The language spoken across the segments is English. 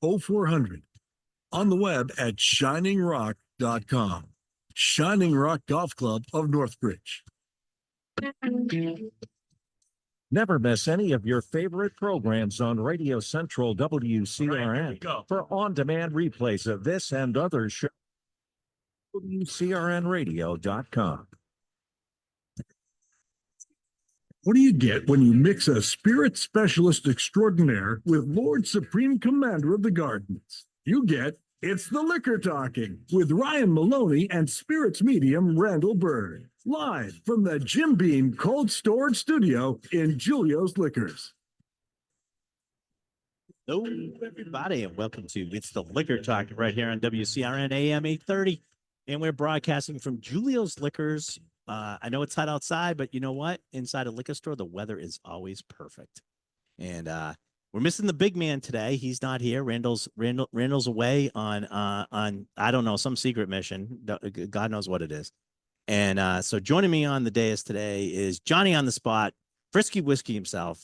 0400. On the web at shiningrock.com. Shining Rock Golf Club of Northbridge. Never miss any of your favorite programs on Radio Central WCRN. For on-demand replays of this and other shows, WCRNradio.com. What do you get when you mix a spirit specialist extraordinaire with Lord Supreme Commander of the Gardens? You get It's the Liquor Talking with Ryan Maloney and spirits medium Randall Bird. Live from the Jim Beam Cold Storage Studio in Julio's Liquors. Hello, everybody, and welcome to It's the Liquor Talk right here on WCRN AM 830. And we're broadcasting from Julio's Liquors. I know it's hot outside, but you know what? Inside a liquor store, the weather is always perfect. And we're missing the big man today. He's not here. Randall's away on I don't know, some secret mission. God knows what it is. And so joining me on the dais today is Johnny on the spot, Frisky Whiskey himself,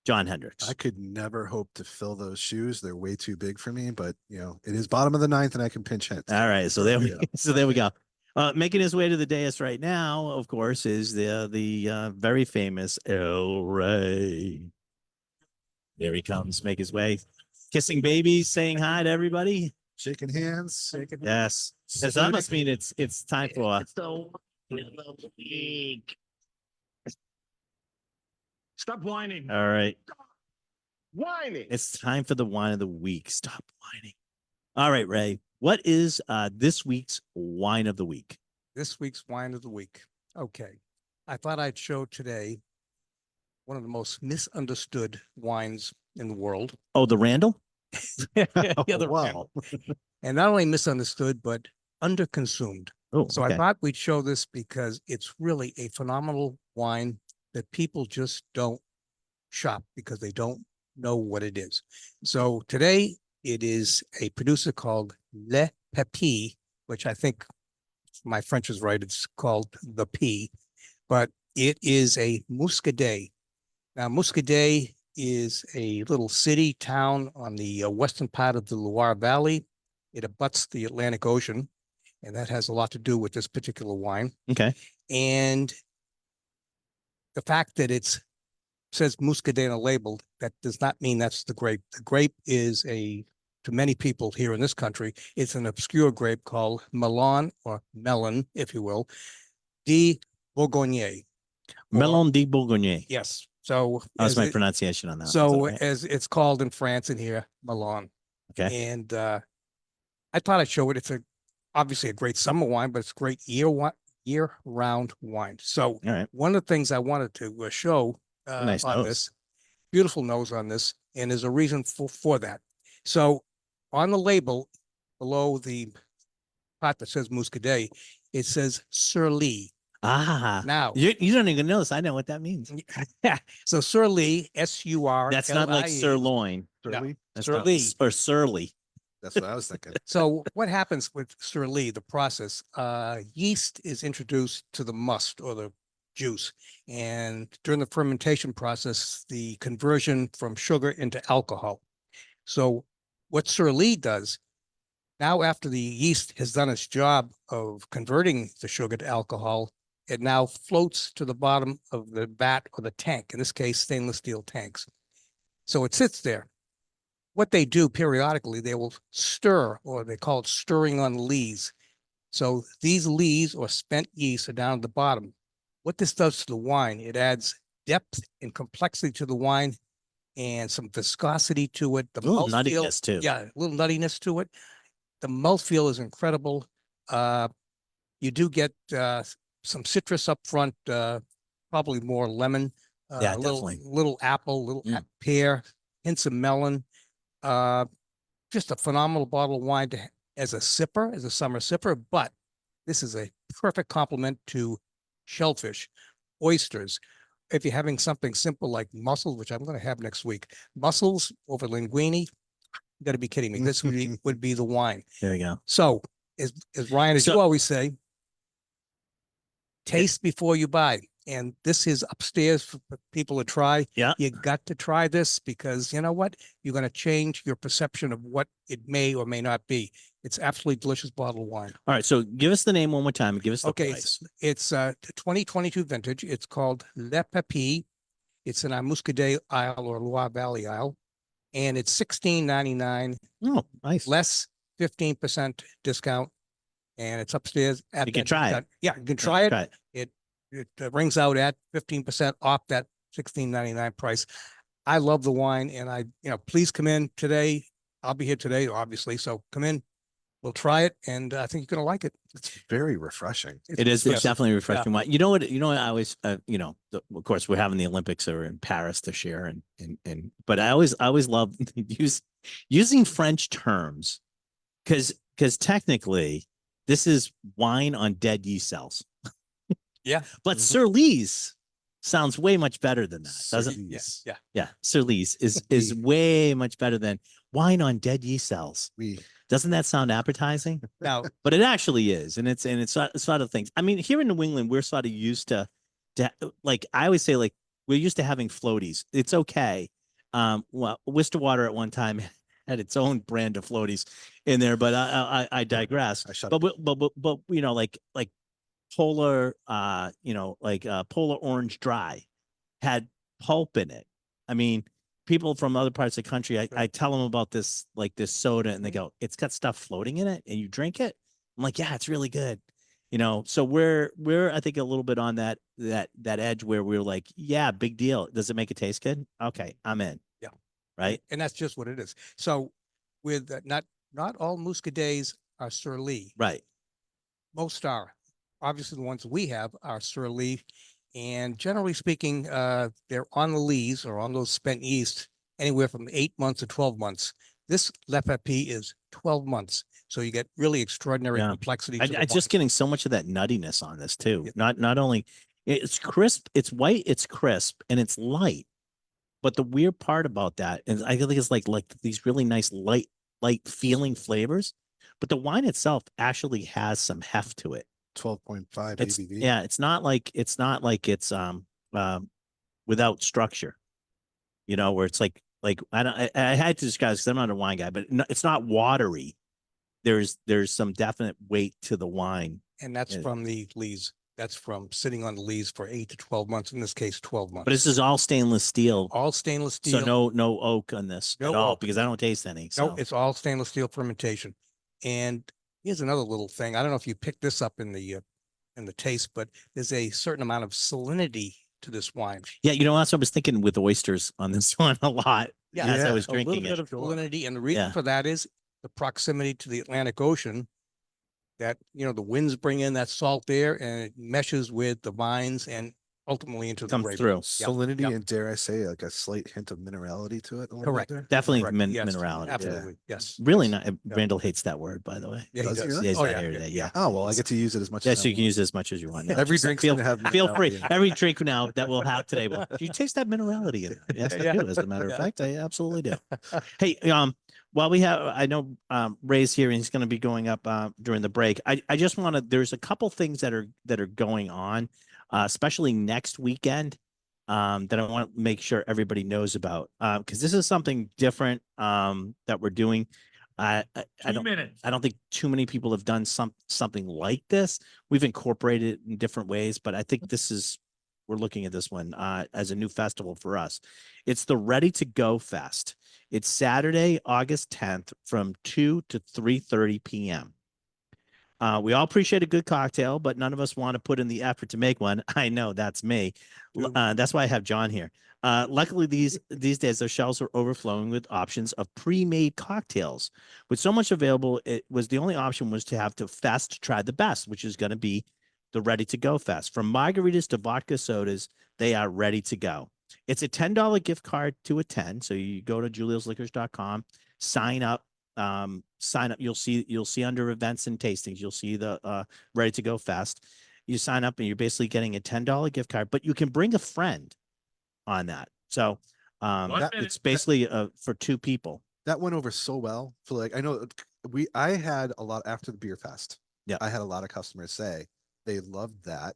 John Hendricks. I could never hope to fill those shoes. They're way too big for me, but you know, it is bottom of the ninth and I can pinch hits. All right. So there we go. Making his way to the dais right now, of course, is the very famous El Rey. There he comes, make his way, kissing babies, saying hi to everybody. Shaking hands. Yes. So that must mean it's time for Stop whining. all right. Whining. It's time for the wine of the week. Stop whining. All right, Ray. What is this week's wine of the week? This week's wine of the week. Okay. I thought I'd show today one of the most misunderstood wines in the world. Oh, the Randall? Yeah, the wow. Randall. And not only misunderstood, but underconsumed. Oh, So okay. I thought we'd show this because it's really a phenomenal wine that people just don't shop because they don't know what it is. So today it is a producer called Le Pepi, which I think if my French is right, it's called the P, but it is a Muscadet. Now, Muscadet is a little city town on the western part of the Loire Valley. It abuts the Atlantic Ocean, and that has a lot to do with this particular wine. Okay. And the fact that it says Muscadet on a label, that does not mean that's the grape. The grape is to many people here in this country, it's an obscure grape called Melon, or melon, if you will, de Bourgogne. Melon de Bourgogne. Yes. So That's as my it- pronunciation on that. So That's okay. as it's called in France and here, Melon. Okay. And I thought I'd show it. It's obviously a great summer wine, but it's great year-round wine. So All right. one of the things I wanted to show Nice on nose. this, beautiful nose on this, and there's a reason for that. So on the label below the part that says Muscadet, it says Surly. Ah, Now, you don't even know this. I know what that means. so Surly, S-U-R. That's not like sirloin. Surly? That's not- Surly. or surly. That's what I was thinking. So what happens with Surly, the process, yeast is introduced to the must or the juice. And during the fermentation process, the conversion from sugar into alcohol. So what Surly does, now after the yeast has done its job of converting the sugar to alcohol, it now floats to the bottom of the vat or the tank, in this case, stainless steel tanks. So it sits there. What they do periodically, they will stir, or they call it stirring on lees. So these lees or spent yeast are down at the bottom. What this does to the wine, it adds depth and complexity to the wine and some viscosity to it. The Ooh, mouthfeel- nuttiness too. Yeah, a little nuttiness to it. The mouthfeel is incredible. You do get some citrus up front, probably more lemon. Yeah, little, definitely. little apple, little Mm. pear, hints of melon. Just a phenomenal bottle of wine as a sipper, as a summer sipper, but this is a perfect complement to shellfish, oysters. If you're having something simple like mussels, which I'm going to have next week, mussels over linguine, you got to be kidding me. This would be the wine. There you go. So as Ryan, as So- you always say, taste before you buy. And this is upstairs for people to try. Yeah. You got to try this because you know what? You're going to change your perception of what it may or may not be. It's absolutely delicious bottled wine. All right. So give us the name one more time and give us the Okay, price. it's 2022 vintage. It's called Le Papy. It's in our Muscadet Isle or Loire Valley Isle, and it's $16.99 Oh, nice. less 15% discount, and it's upstairs at You can that try it. discount. Yeah, you can try it. Try It rings out at 15% off that $16.99 price. I love the wine, and please come in today. I'll be here today, obviously. So come in, we'll try it, and I think you're gonna like it. It's very refreshing. It is. It's yes. definitely refreshing wine. You know what? You know what? I always, of course, we're having the Olympics are in Paris this year, but I always love using French terms because technically this is wine on dead yeast cells. Yeah. But Surly's sounds way much better than that, doesn't it? Yes. Yeah. Yeah, Surly's is way much better than wine on dead yeast cells. Doesn't that sound appetizing? Now, But it actually is, and it's sort of things. I mean, here in New England, we're sort of used to like I always say, like we're used to having floaties. It's okay. Well, Worcester Water at one time had its own brand of floaties in there, but I digress. But like Polar, Polar Orange Dry had pulp in it. I mean, people from other parts of the country, I tell them about this soda, and they go, "It's got stuff floating in it, and you drink it." I'm like, "Yeah, it's really good." So we're I think a little bit on that edge where we're like, "Yeah, big deal. Does it make it taste good? Okay, I'm in." Yeah. Right. and that's just what it is. So with not all Muscadets are Surly. Right. Most are. Obviously, the ones we have are Surly, and generally speaking, they're on the lees or on those spent yeast anywhere from 8 months to 12 months. This Le Papy is 12 months, so you get really extraordinary Yeah. complexity. to the I just wine. getting so much of that nuttiness on this too. Yeah. Not only it's crisp, it's white, it's crisp, and it's light. But the weird part about that, and I think it's like these really nice light feeling flavors, but the wine itself actually has some heft to it. 12.5 It's ABV. yeah, it's not like it's without structure, where it's like I had to describe because I'm not a wine guy, but it's not watery. There's some definite weight to the wine. And that's Yeah. from the lees. That's from sitting on the lees for 8 to 12 months. In this case, 12 months. But this is all stainless steel, all stainless steel. so no oak on this No at all oak. because I don't taste any. No, So. it's all stainless steel fermentation. And here's another little thing. I don't know if you picked this up in the taste, but there's a certain amount of salinity to this wine. Yeah, that's what I was thinking with oysters on this one a lot. Yeah. as I was A little drinking bit it. of salinity, and the reason Yeah. for that is the proximity to the Atlantic Ocean. That the winds bring in that salt air, and it meshes with the vines and ultimately into the Comes grape. through. Salinity Yep. and dare I say like a slight hint of minerality to it. A little bit Correct. there? Definitely Correct. Yes, minerality. Absolutely. Yes. Really yes. not. Randall hates that word, by the way. Yeah, he Does he does. really? Yes, Oh, I yeah, heard yeah, that, yeah. Oh well, I get to use it as much. Yeah, as so I you can want. use it as much as you want. Yeah, Every just drink's feel gonna have feel free. minerality in it. Every drink now that we'll have today. Will, do you taste that minerality in it? Yes, I Yeah. do. As a matter of Yeah. fact, I absolutely do. Hey, while we have, I know Ray's here and he's going to be going up during the break. I just want to. There's a couple things that are going on, especially next weekend. That I want to make sure everybody knows about, because this is something different that we're doing. I don't think too many people have done something like this. We've incorporated it in different ways, but I think we're looking at this one as a new festival for us. It's the Ready to Go Fest. It's Saturday, August 10th from 2 to 3:30 p.m. We all appreciate a good cocktail, but none of us want to put in the effort to make one. I know that's me. That's why I have John here. Luckily, these days, their shelves are overflowing with options of pre-made cocktails. With so much available, the only option was to have to fest try the best, which is going to be the Ready to Go Fest. From margaritas to vodka sodas, they are ready to go. It's a $10 gift card to attend. So you go to juliosliquors.com, sign up. You'll see under events and tastings, you'll see the Ready to Go Fest. You sign up and you're basically getting a $10 gift card, but you can bring a friend on that. So it's basically for two people. That went over so well. For like, I know I had a lot after the beer fest. Yeah. I had a lot of customers say they loved that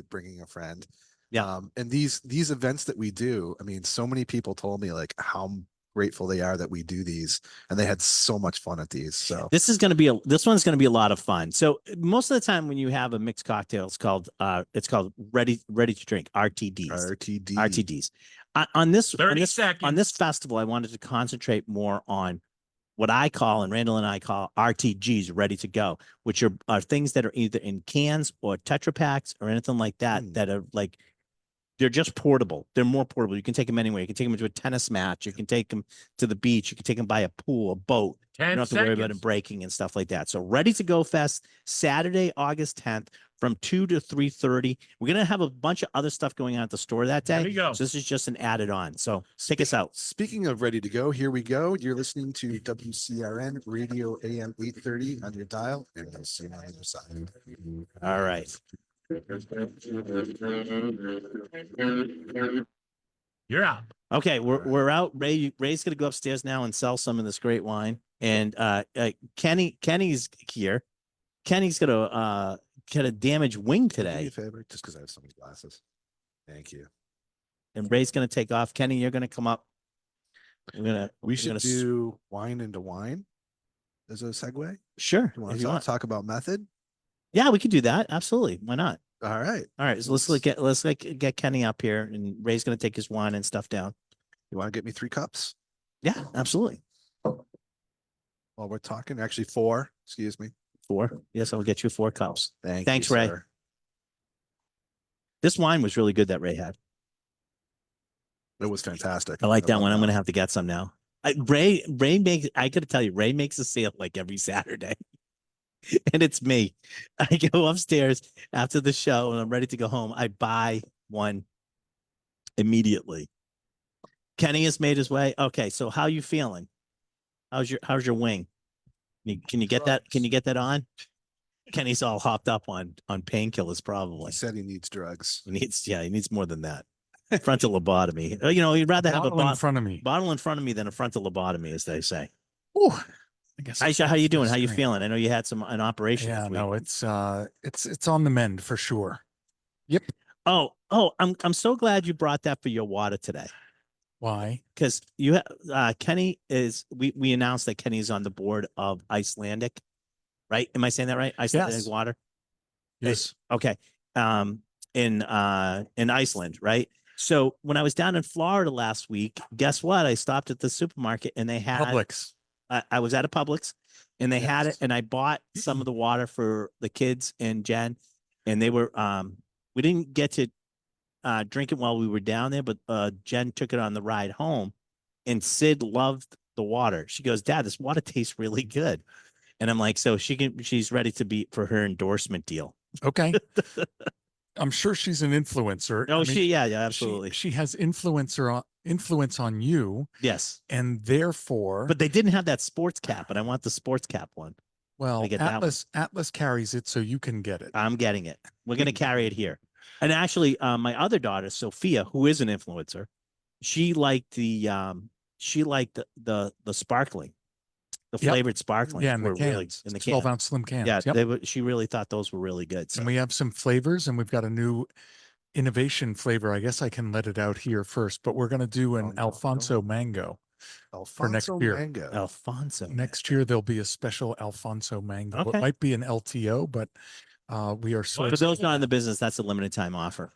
bringing a friend. Yeah. And these events that we do, I mean, so many people told me like how grateful they are that we do these, and they had so much fun at these. So This one's going to be a lot of fun. So most of the time when you have a mixed cocktail, it's called ready to drink, RTDs. RTDs. On this festival, I wanted to concentrate more on what I call, and Randall and I call, RTGs, ready to go, which are things that are either in cans or Tetra Packs or anything like that, that are like, they're just portable. They're more portable. You can take them anywhere. You can take them to a tennis match. You can take them to the beach. You can take them by a pool, a boat. You don't have to worry about them breaking and stuff like that. So Ready to Go Fest, Saturday, August 10th from 2 to 3:30. We're going to have a bunch of other stuff going on at the store that day. There you go. So this is just an added on. So take us out. speaking of ready to go, here we go. You're listening to WCRN Radio AM 830 on your dial, and I'll see you on the other side. All right. You're out. Okay, we're out. Ray's gonna go upstairs now and sell some of this great wine. And Kenny's here. Kenny's gonna get a damaged wing Can you do me today, a favor, just because I have so many glasses. Thank you. and Ray's gonna take off. Kenny, you're gonna come up. We we're should gonna do wine into wine as a segue. sure You want if to you want. talk about method? Yeah, we could do that. Absolutely. Why not? All right. All right. So let's get Kenny up here, and Ray's gonna take his wine and stuff down. You want to get me 3 cups Yeah, absolutely. while we're talking? Actually, 4. Excuse me. 4. Yes, I'll get you 4 cups. Thanks, you, Ray. sir. This wine was really good that Ray had. It was fantastic. I like that love one. I'm gonna have to get some now. Ray makes. I gotta tell you, Ray makes a sale like every Saturday, and it's me. I go upstairs after the show and I'm ready to go home. I buy one immediately. Kenny has made his way. Okay, so how you feeling? How's your wing? Can you get that? Can you get that on? Kenny's all hopped up on painkillers probably. He said he needs drugs. He needs more than that. Frontal lobotomy. You know, you'd rather have a Bottle in front of me. bottle in front of me than a frontal lobotomy, as they say. Ooh, I guess. Aisha, how you doing? How you Great. feeling? I know you had an operation. Yeah, this week. no, it's on the mend for sure. Oh, I'm so glad you brought that for your water today, Why? because Kenny is. We announced that Kenny's on the board of Icelandic, right? Am I saying that right? Icelandic Yes. water. Yes. Okay. In Iceland, right? So when I was down in Florida last week, guess what? I stopped at the supermarket and they had Publix. I was at a Publix and they had it, Yes. and I bought some of the water for the kids and Jen, and they were we didn't get to drink it while we were down there, but Jen took it on the ride home, and Sid loved the water. She goes, "Dad, this water tastes really good," and I'm like, "So she's ready to be for her endorsement deal." Okay. I'm sure she's an influencer. Oh, I mean, yeah, she- absolutely, She has influence on you, yes. and therefore, But they didn't have that sports cap, and I want the sports cap one. well, get that one. Atlas carries it, so you can get it. I'm getting it. We're gonna carry it here. And actually, my other daughter, Sophia, who is an influencer, she liked the sparkling, the Yep. flavored sparkling. Yeah, in the were really cans, in the 12 can. ounce slim cans. Yeah, Yep. she really thought those were really good. So And we have some flavors, and we've got a new innovation flavor. I guess I can let it out here first, but we're going to do Oh, an no, Alfonso mango. next Alfonso year. Mango. Alfonso. Next year, there'll be a special Alfonso mango. Okay. It might be an LTO, but we are sort For of those not in the business, that's a limited time offer.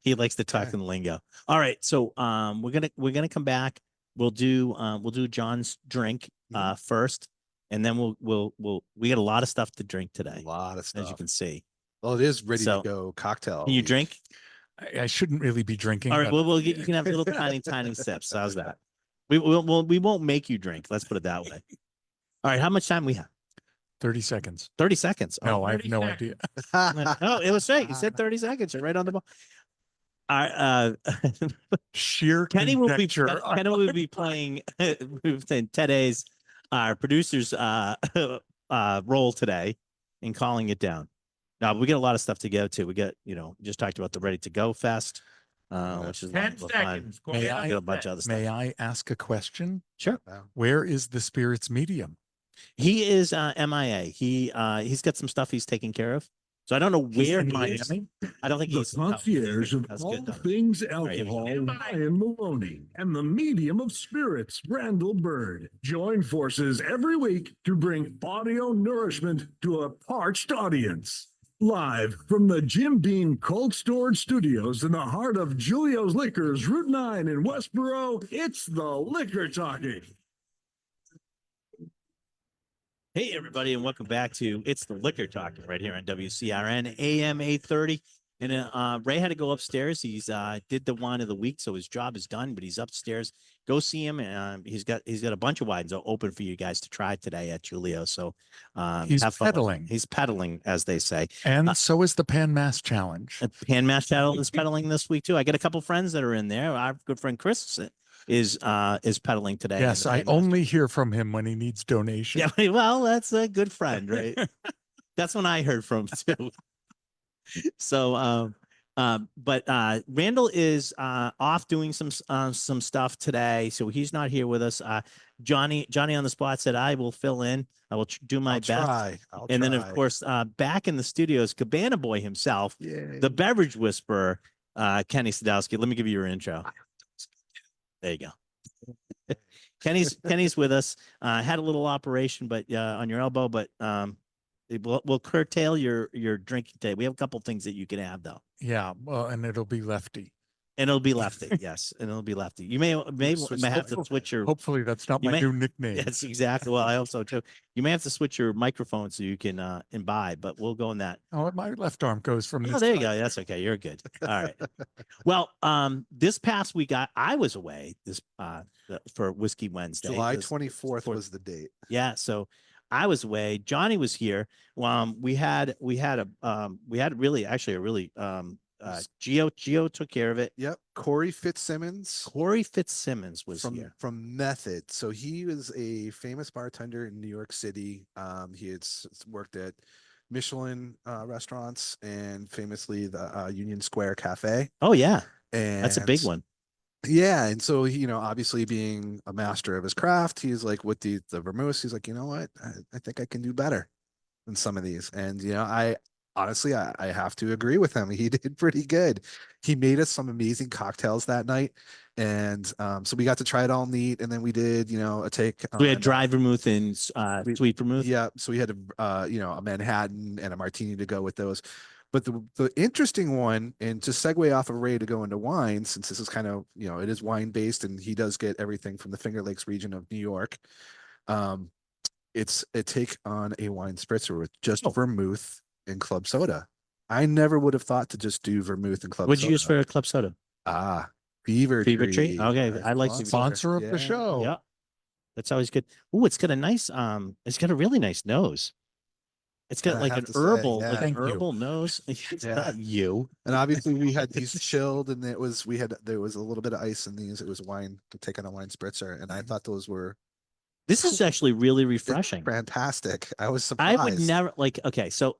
He likes to talk Okay. in the lingo. All right, so we're gonna come back. We'll do John's drink first, and then we got a lot of stuff to drink A today, lot of as stuff. you can see. Well, it is ready So, to go cocktail. Can you week. drink? I shouldn't really be drinking. All right, but well, you can have little tiny sips. How's that? We won't make you drink. Let's put it that way. All right, how much time we have? 30 seconds. 30 seconds. Oh, No, I have 30 no seconds. idea. oh, it was right. You said 30 seconds. You're right on the ball. All right, Sheer Kenny will be conjecture. Kenny will be playing Ted A's our producer's role today in calling it down. Now we get a lot of stuff to go to. We got, just talked about the Ready to Go Fest, which is a lot 10 of fun. seconds. May Quiet. I- We got a bunch of other stuff. May I ask a question? Sure. Where is the spirits medium? He is MIA. He's got some stuff he's taking care of. So I don't know He's where in he is. Miami. I don't think The he's concierge of That's all good, though. things right, here we go. alcohol, Ryan Maloney, and the medium of spirits, Randall Bird, join forces every week to bring audio nourishment to a parched audience. Live from the Jim Beam Cold Storage Studios in the heart of Julio's Liquors, Route 9 in Westboro, it's the Liquor Talking. Hey, everybody, and welcome back to It's the Liquor Talking right here on WCRN AM 830. And Ray had to go upstairs. He's did the wine of the week, so his job is done, but he's upstairs. Go see him. He's got a bunch of wines open for you guys to try today at Julio. So He's have fun with it. peddling. He's peddling, as they say. And so is the Pan Mass Challenge. Pan Mash Channel is peddling this week too. I got a couple friends that are in there. Our good friend Chris is peddling today. in Yes, the I Pan Mash. only hear from him when he needs donation. Yeah, well, that's a good friend, right? That's when I heard from too. So, but Randall is off doing some stuff today, so he's not here with us. Johnny on the spot said, "I will fill in. I will do my I'll best." try. I'll And then, of try. course, back in the studios, Cabana Boy himself, Yay. the beverage whisperer, Kenny Sadowski. Let me give you your intro. There you go. Kenny's with us. Had a little operation, but on your elbow, but we'll curtail your drinking today. We have a couple things that you can have though, Yeah, well, and it'll be lefty. and it'll be lefty. Yes, and it'll be lefty. You may Switch have to the- switch your. Hopefully that's not You my may- new nickname. Yes, exactly. Well, I hope so too. You may have to switch your microphone so you can imbibe, but we'll go in that. Oh, my left arm goes from Oh, this. there you side. go. That's okay. You're good. All right. Well, this past week I was away for Whiskey Wednesday. July This- 24th for- was the date. Yeah, so I was away. Johnny was here. We had really actually a really Geo took care of it. Yep. Corey Fitzsimmons Corey Fitzsimmons was from here. Method. So he was a famous bartender in New York City. He had worked at Michelin restaurants and famously the Union Square Cafe. Oh yeah, And that's a big one. Yeah, and so he, obviously being a master of his craft, he's like with the vermouth, he's like, you know what, I think I can do better than some of these. And I honestly I have to agree with him. He did pretty good. He made us some amazing cocktails that night, and so we got to try it all neat. And then we did a take. We had on, dry vermouth and sweet vermouth. yeah, so we had a Manhattan and a martini to go with those. But the interesting one, and to segue off of Ray to go into wine, since this is kind of, it is wine based and he does get everything from the Finger Lakes region of New York. It's a take on a wine spritzer with just vermouth and club soda. I never would have thought to just do vermouth and club What'd soda. you use for a club soda? Fever Fever Tree? Tree. Okay, Our I like the Sponsor of Yeah. the show. Yeah, that's always good. Oh, it's got a nice it's got a really nice nose. It's got I like have an to say, herbal, yeah. like an Thank you. herbal nose. It's Yeah. not you. And obviously we had these chilled, and there was a little bit of ice in these. It was wine to take on a wine spritzer, and I thought those were This is actually really refreshing. fantastic. I was I surprised. would never okay. So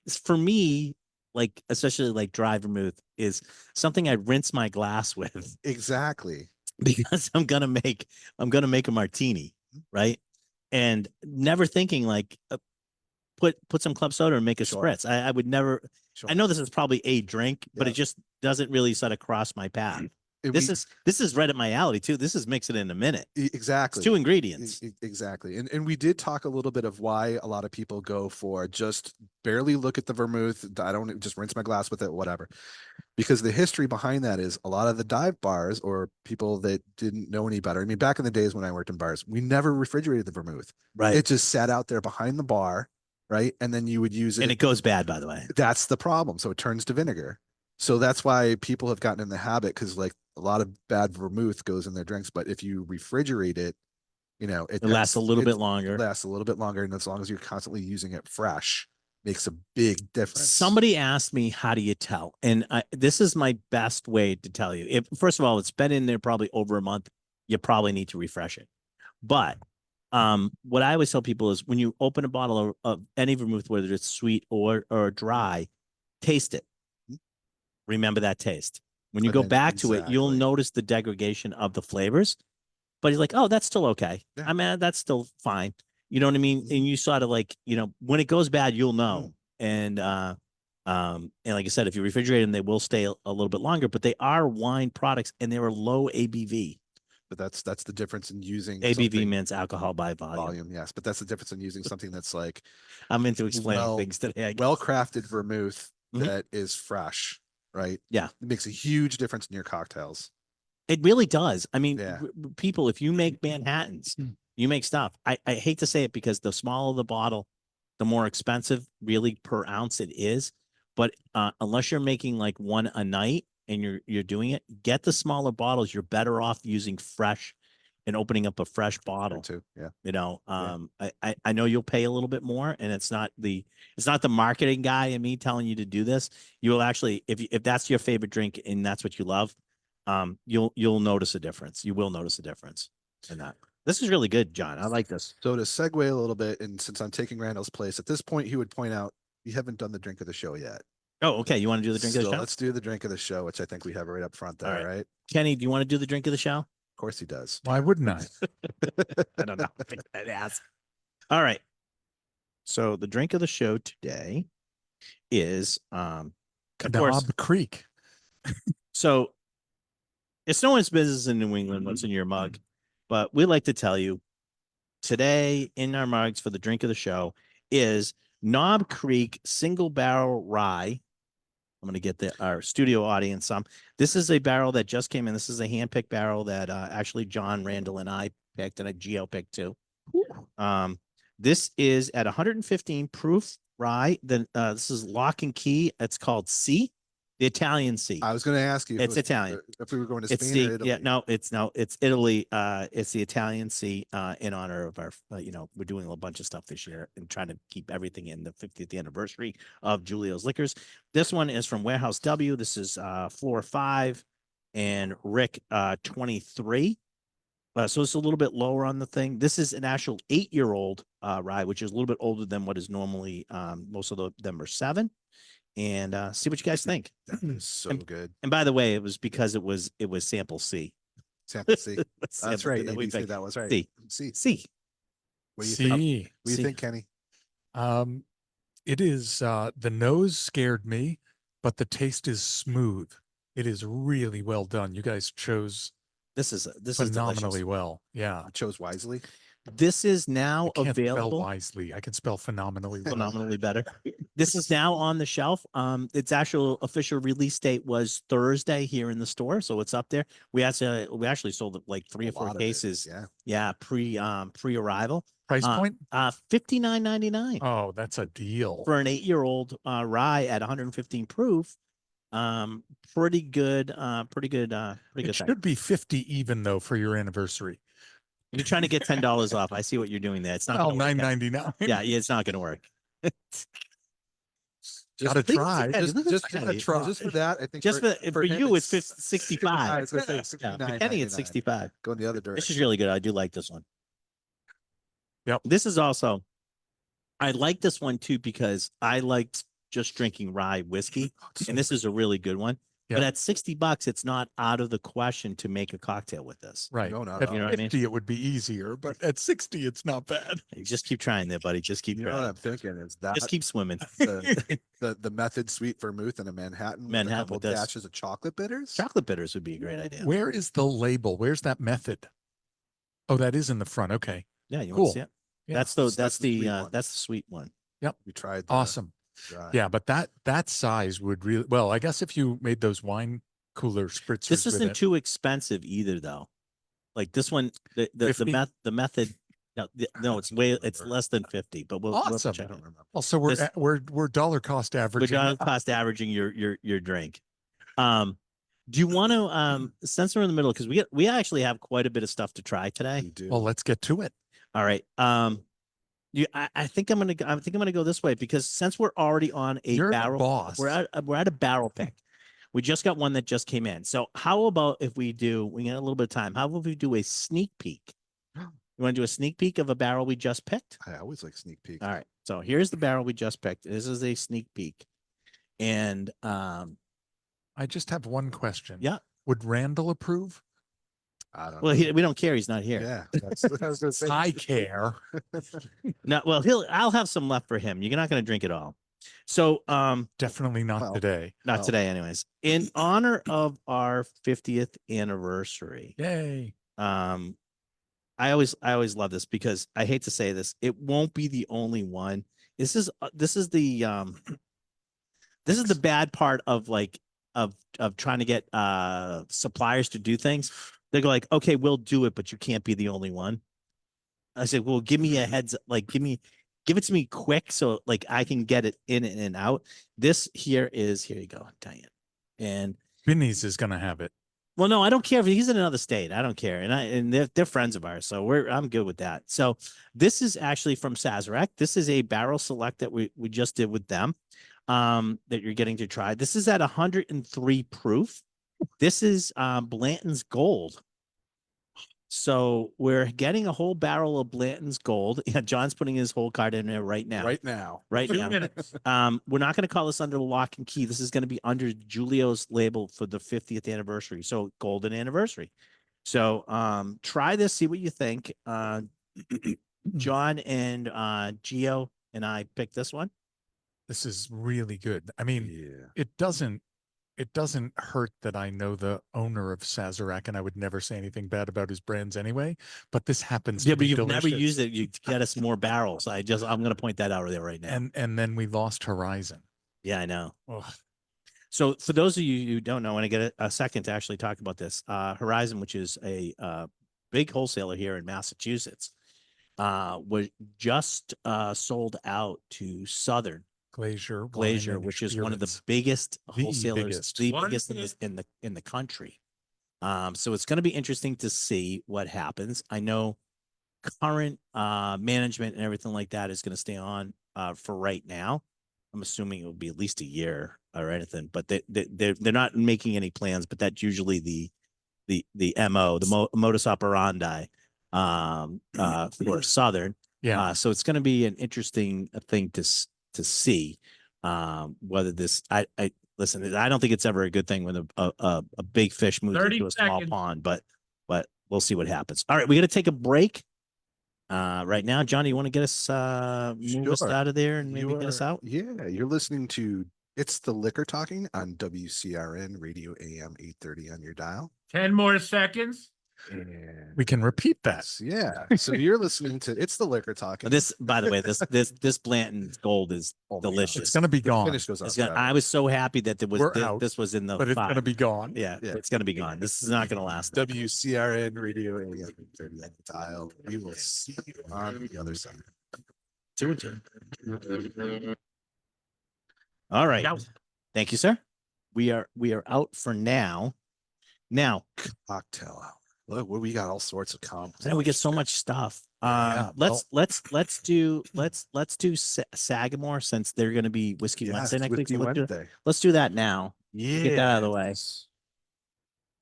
for me, like especially like dry vermouth is something I rinse my glass with Exactly. because I'm gonna make a martini, right? And never thinking like put some club soda and make a Sure. spritz. I would never. Sure. I know this is probably a drink, but Yeah. it just doesn't really sort of cross my path. And This we- is right at my alley too. This is mix it in a minute. exactly. It's two ingredients. Exactly. And we did talk a little bit of why a lot of people go for just barely look at the vermouth. I don't just rinse my glass with it, whatever. Because the history behind that is a lot of the dive bars or people that didn't know any better. I mean, back in the days when I worked in bars, we never refrigerated the vermouth. Right. It just sat out there behind the bar, right? And then you would use it. And it goes bad, by the way. That's the problem. So it turns to vinegar. So that's why people have gotten in the habit, because like a lot of bad vermouth goes in their drinks. But if you refrigerate it, It lasts a little bit longer. It lasts a little bit longer. And as long as you're constantly using it fresh, makes a big difference. Somebody asked me, how do you tell? And this is my best way to tell you. If first of all, it's been in there probably over a month, you probably need to refresh it. But what I always tell people is when you open a bottle of any vermouth, whether it's sweet or dry, taste it. Remember that taste. When you And go then- back to it, you'll exactly. notice the degradation of the flavors. But you're like, oh, that's still okay. Yeah. I mean, that's still fine. You know what I mean? Mhm. And you sort of like, when it goes bad, you'll know. Mm. And And like I said, if you refrigerate them, they will stay a little bit longer, but they are wine products and they are low ABV. But that's the difference in using ABV something- means alcohol by volume. volume. Yes, but that's the difference in using something that's like I'm into explaining Well- things today. I guess. well crafted vermouth Mhm. that is fresh, right? Yeah. It makes a huge difference in your cocktails. It really does. I mean, Yeah. people, if you make Manhattans, you make stuff. I hate to say it because the smaller the bottle, the more expensive really per ounce it is. But unless you're making like one a night and you're doing it, get the smaller bottles. You're better off using fresh and opening up a fresh Or bottle. two. Yeah. You know, Yeah. I know you'll pay a little bit more, and it's not the marketing guy and me telling you to do this. You will actually, if that's your favorite drink and that's what you love, you'll notice a difference. You will notice a difference in that. This is really good, John. I like this. So to segue a little bit, and since I'm taking Randall's place, at this point he would point out you haven't done the drink of the show yet. Oh, okay. You want to do the drink of the So show? let's do the drink of the show, which I think we have right up front there, All right? Kenny, do you want to do the drink of the show? Of course he does. Why wouldn't I? I don't know. I'd ask. All right. So the drink of the show today is of course, Knob Creek. so it's no one's business in New England what's in your mug, but we like to tell you today in our mugs for the drink of the show is Knob Creek Single Barrel Rye. I'm going to get our studio audience some. This is a barrel that just came in. This is a hand-picked barrel that actually John Randall and I picked, and a Geo picked too. This is at 115 proof rye. Then this is Lock and Key. It's called C, the Italian C. I was going to ask you. if it It's was- Italian. If we were going to It's Spain or the Italy. it's Italy. It's the Italian Sea in honor of our we're doing a bunch of stuff this year and trying to keep everything in the 50th anniversary of Julio's Liquors. This one is from Warehouse W. This is floor 5 and Rick 23. So it's a little bit lower on the thing. This is an actual 8-year-old rye, which is a little bit older than what is normally most of them are 7. And see what you guys think. That is so good. And by the way, it was because it was sample C. Sample C. That's Sample right. that we ABC, picked. that was right. C. C. C. What do you think? See, What do you C. think, Kenny? it is the nose scared me, but the taste is smooth. It is really well done. You guys chose This is phenomenally delicious. well. Yeah. I chose wisely. This is now I can't spell available. wisely. I can spell phenomenally well. Phenomenally better. This is now on the shelf. Its actual official release date was Thursday here in the store, so it's up there. We actually sold like 3 or A 4 lot of it, cases. Yeah. Yeah, pre arrival. Price point? $59.99 Oh, that's a deal. for an 8-year-old rye at 115 proof. Pretty good. Pretty good. Pretty It good. thing. should be 50 even though for your anniversary. You're trying to get $10 off. I see what you're doing there. It's not. Well, gonna work out. $9.99. Yeah, it's not going to work. Gotta Please, try. yeah, Just, look at just, Kenny. just for that, I think Just for him, you, it's 65. I was gonna say Yeah, 69, for Kenny, it's 99. 65. Going the other This direction. is really good. I do like this one. Yep. This is also, I like this one too because I liked just drinking rye whiskey, and this is a really good one. But Yep. at $60, it's not out of the question to make a cocktail with this. Right. No, not At at all. You know what I mean? 50, it would be easier, but at 60, it's not bad. You just keep trying there, buddy. Just keep You know what trying. I'm thinking is that Just keep swimming. the method sweet vermouth in a Manhattan, Manhattan with a couple with this. dashes of chocolate bitters. Chocolate bitters would be a great idea. Where is the label? Where's that method? Oh, that is in the front. Okay. Yeah, you want Cool. to see it? Yeah. That's That's the sweet one. that's the sweet one. We tried. The Awesome. dry. Yeah, but that size would really, well, I guess if you made those wine cooler spritzers This with isn't it. too expensive either, though. Like this one, the 50? method. No, it's less than 50. But we'll have to Awesome. check I it. don't remember. Also, this- we're dollar cost We're averaging. down cost averaging your drink. Do you want to since we're in the middle because we actually have quite a bit of stuff to try today. We do. Well, let's get to it. All right. I think I'm gonna go this way because since we're already on a You're the barrel, boss. we're at a barrel pick. We just got one that just came in. So how about if we get a little bit of time? How about we do a sneak peek? You want to do a sneak peek of a barrel we just picked? I always like sneak peek. All right. So here's the barrel we just picked. This is a sneak peek. And I just have one question. Yeah. Would Randall approve? I don't well, know. we don't care. He's not here. Yeah, that's what I was gonna say. I care. No, well, I'll have some left for him. You're not going to drink it all. So, Definitely not Well, today. not Well. today, anyways. In honor of our 50th anniversary, Yay. I always love this because I hate to say this, it won't be the only one. This is the bad part of like of trying to get suppliers to do things. They go like, okay, we'll do it, but you can't be the only one. I said, well, give me a heads, like give it to me quick so like I can get it in and out. This here you go, Diane. And Binny's is gonna have it. well, no, I don't care if he's in another state. I don't care. And they're friends of ours. So I'm good with that. So this is actually from Sazerac. This is a barrel select that we just did with them. That you're getting to try. This is at 103 proof. This is Blanton's Gold. So we're getting a whole barrel of Blanton's Gold. Yeah, John's putting his whole card in there right now. Right now. Right 2 now. minutes. We're not going to call this under lock and key. This is going to be under Julio's label for the 50th anniversary. So golden anniversary. So try this, see what you think. John and Gio and I picked this one. This is really good. I mean, Yeah. it doesn't hurt that I know the owner of Sazerac and I would never say anything bad about his brands anyway, but this happens Yeah, to but be you've never delicious. used it. You get us more barrels. I'm going to point that out there right now. And then we lost Horizon. Yeah, I know. Ugh. So for those of you who don't know, and I get a second to actually talk about this, Horizon, which is a big wholesaler here in Massachusetts, was just sold out to Southern Glacier, Glacier, Wine and which is one of the Spirits. biggest The wholesalers, biggest. the One biggest in the country. So it's going to be interesting to see what happens. I know current management and everything like that is going to stay on for right now. I'm assuming it will be at least a year or anything, but they're not making any plans. But that's usually the MO, the modus operandi for Southern. Yeah. So it's going to be an interesting thing to see whether this. I listen. I don't think it's ever a good thing when a big fish moves 30 into a small seconds. pond, but we'll see what happens. All right, we got to take a break. Right now, Johnny, you want to get us move us Sure. out of there and maybe You get us are- out? Yeah, you're listening to It's the Liquor Talking on WCRN Radio AM 830 on your dial. 10 more seconds. And We can repeat that. yeah, so you're listening to It's the Liquor Talking. This, by the way, this Blanton's Gold is Oh my God. delicious. It's gonna be The gone, finish goes It's on gonna, I was so happy that there was We're this, out, this was in the but it's five. gonna be gone. Yeah, Yeah. it's gonna be gone. This is not gonna last. WCRN Radio AM 830 on the dial. We will see you on the other side. All right. Out. Thank you, sir. We are out for now. Now, Cocktail hour. Look, we got all sorts of comps. we get so much stuff. Yeah, Let's do Sagamore since they're going to be Whiskey Wednesday next week. So let's do that now. Yeah. Get that out of the way.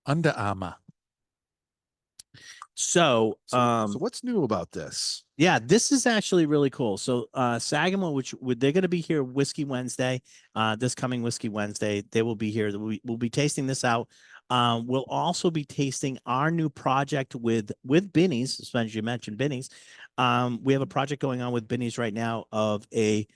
Under Armour. So, So what's new about this? yeah, this is actually really cool. So, Sagamore, they're going to be here Whiskey Wednesday, this coming Whiskey Wednesday, they will be here. We'll be tasting this out. We'll also be tasting our new project with Binny's, as you mentioned Binny's. We have a project going on with Binny's right now of a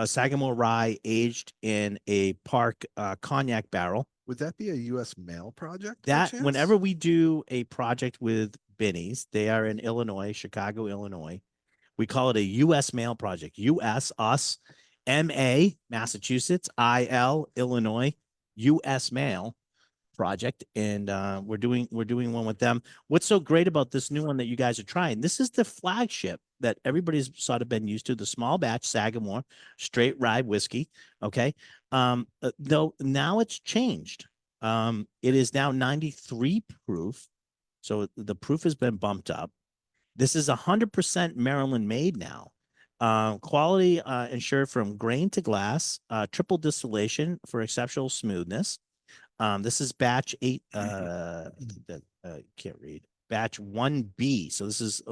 Sagamore rye aged in a Park cognac barrel. Would that be a U.S. mail project? by That chance? whenever we do a project with Binny's, they are in Illinois, Chicago, Illinois. We call it a U.S. mail project. U.S. us, M.A. Massachusetts, I.L. Illinois, U.S. mail project, and we're doing one with them. What's so great about this new one that you guys are trying? This is the flagship that everybody's sort of been used to, the small batch Sagamore straight rye whiskey. Okay, though now it's changed. It is now 93 proof, so the proof has been bumped up. This is 100% Maryland made now. Quality ensured from grain to glass, triple distillation for exceptional smoothness. This is batch 8, can't read, batch 1B. So this is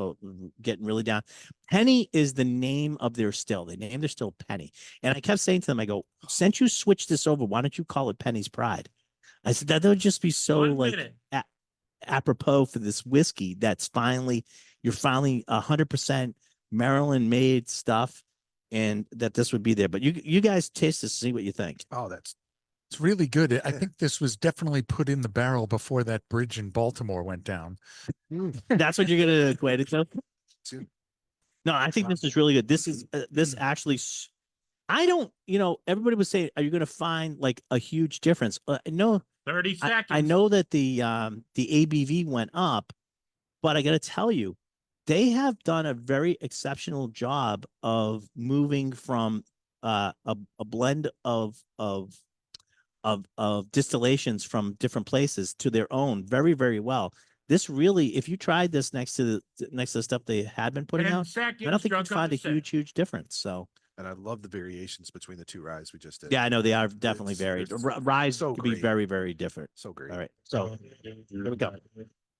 getting really down. Penny is the name of their still. They named their still Penny. And I kept saying to them, I go, since you switched this over, why don't you call it Penny's Pride? I said, that would just be so 1 like minute. apropos for this whiskey that's you're finally 100% Maryland made stuff. and that this would be there. But you guys taste this, see what you think. Oh, that's It's really good. I Yeah. think this was definitely put in the barrel before that bridge in Baltimore went down. That's what you're gonna equate it to. Soon. No, I think this is really good. This is this actually. I don't. Everybody was saying, "Are you going to find like a huge difference?" No, 30 I seconds. know that the ABV went up, but I got to tell you, they have done a very exceptional job of moving from a blend of distillations from different places to their own very, very well. This really, if you tried this next to the stuff they had been putting 10 out, seconds. I don't think you'd drunk up find to a set. huge difference. So and I love the variations between the two ryes we just did. yeah, I know they are definitely It's- varied. it's Rise so could be great. very, very different. So great. All right, so here we go.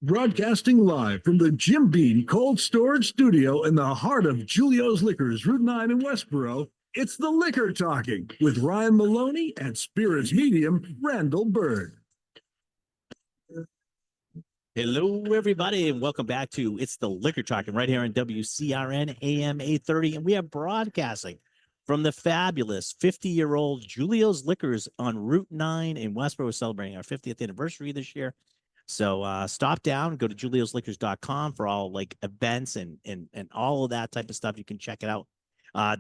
Broadcasting live from the Jim Beam Cold Storage Studio in the heart of Julio's Liquors, Route 9 in Westboro, it's the Liquor Talking with Ryan Maloney and Spirits Medium, Randall Bird. Hello, everybody, and welcome back to It's the Liquor Talking right here on WCRN AM 830. And we are broadcasting from the fabulous 50-year-old Julio's Liquors on Route 9 in Westboro. We're celebrating our 50th anniversary this year. So stop down, go to juliosliquors.com for all like events and all of that type of stuff. You can check it out.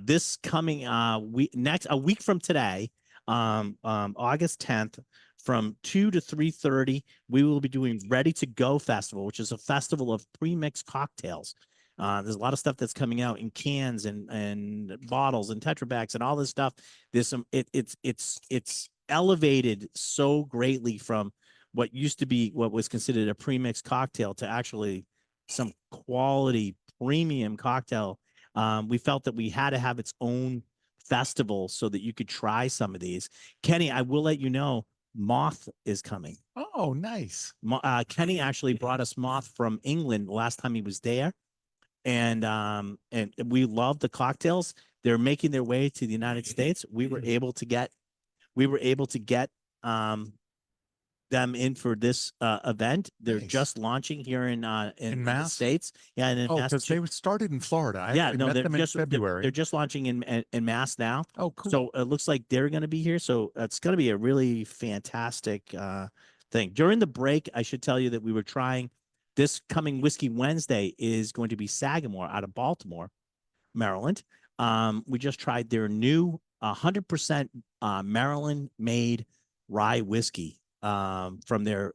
This coming a week from today, August 10th, from 2 to 3:30, we will be doing Ready to Go Festival, which is a festival of pre-mixed cocktails. There's a lot of stuff that's coming out in cans and bottles and Tetra Paks and all this stuff. There's some it's elevated so greatly from what used to be what was considered a pre-mixed cocktail to actually some quality premium cocktail. We felt that we had to have its own festival so that you could try some of these. Kenny, I will let you know, Moth is coming. Oh, nice. Kenny actually brought us Moth from England last time he was there, and we love the cocktails. They're making their way to the United States. We were able to get them in for this event. They're Nice. just launching here in the Mass? States. Yeah, and in Oh, because they Massachusetts. started in Florida. I Yeah, actually no, met they're them in just February. they're just launching in Mass now. Oh, cool. So it looks like they're going to be here. So it's going to be a really fantastic thing. During the break, I should tell you that we were trying this coming Whiskey Wednesday is going to be Sagamore out of Baltimore, Maryland. We just tried their new 100% Maryland made rye whiskey from their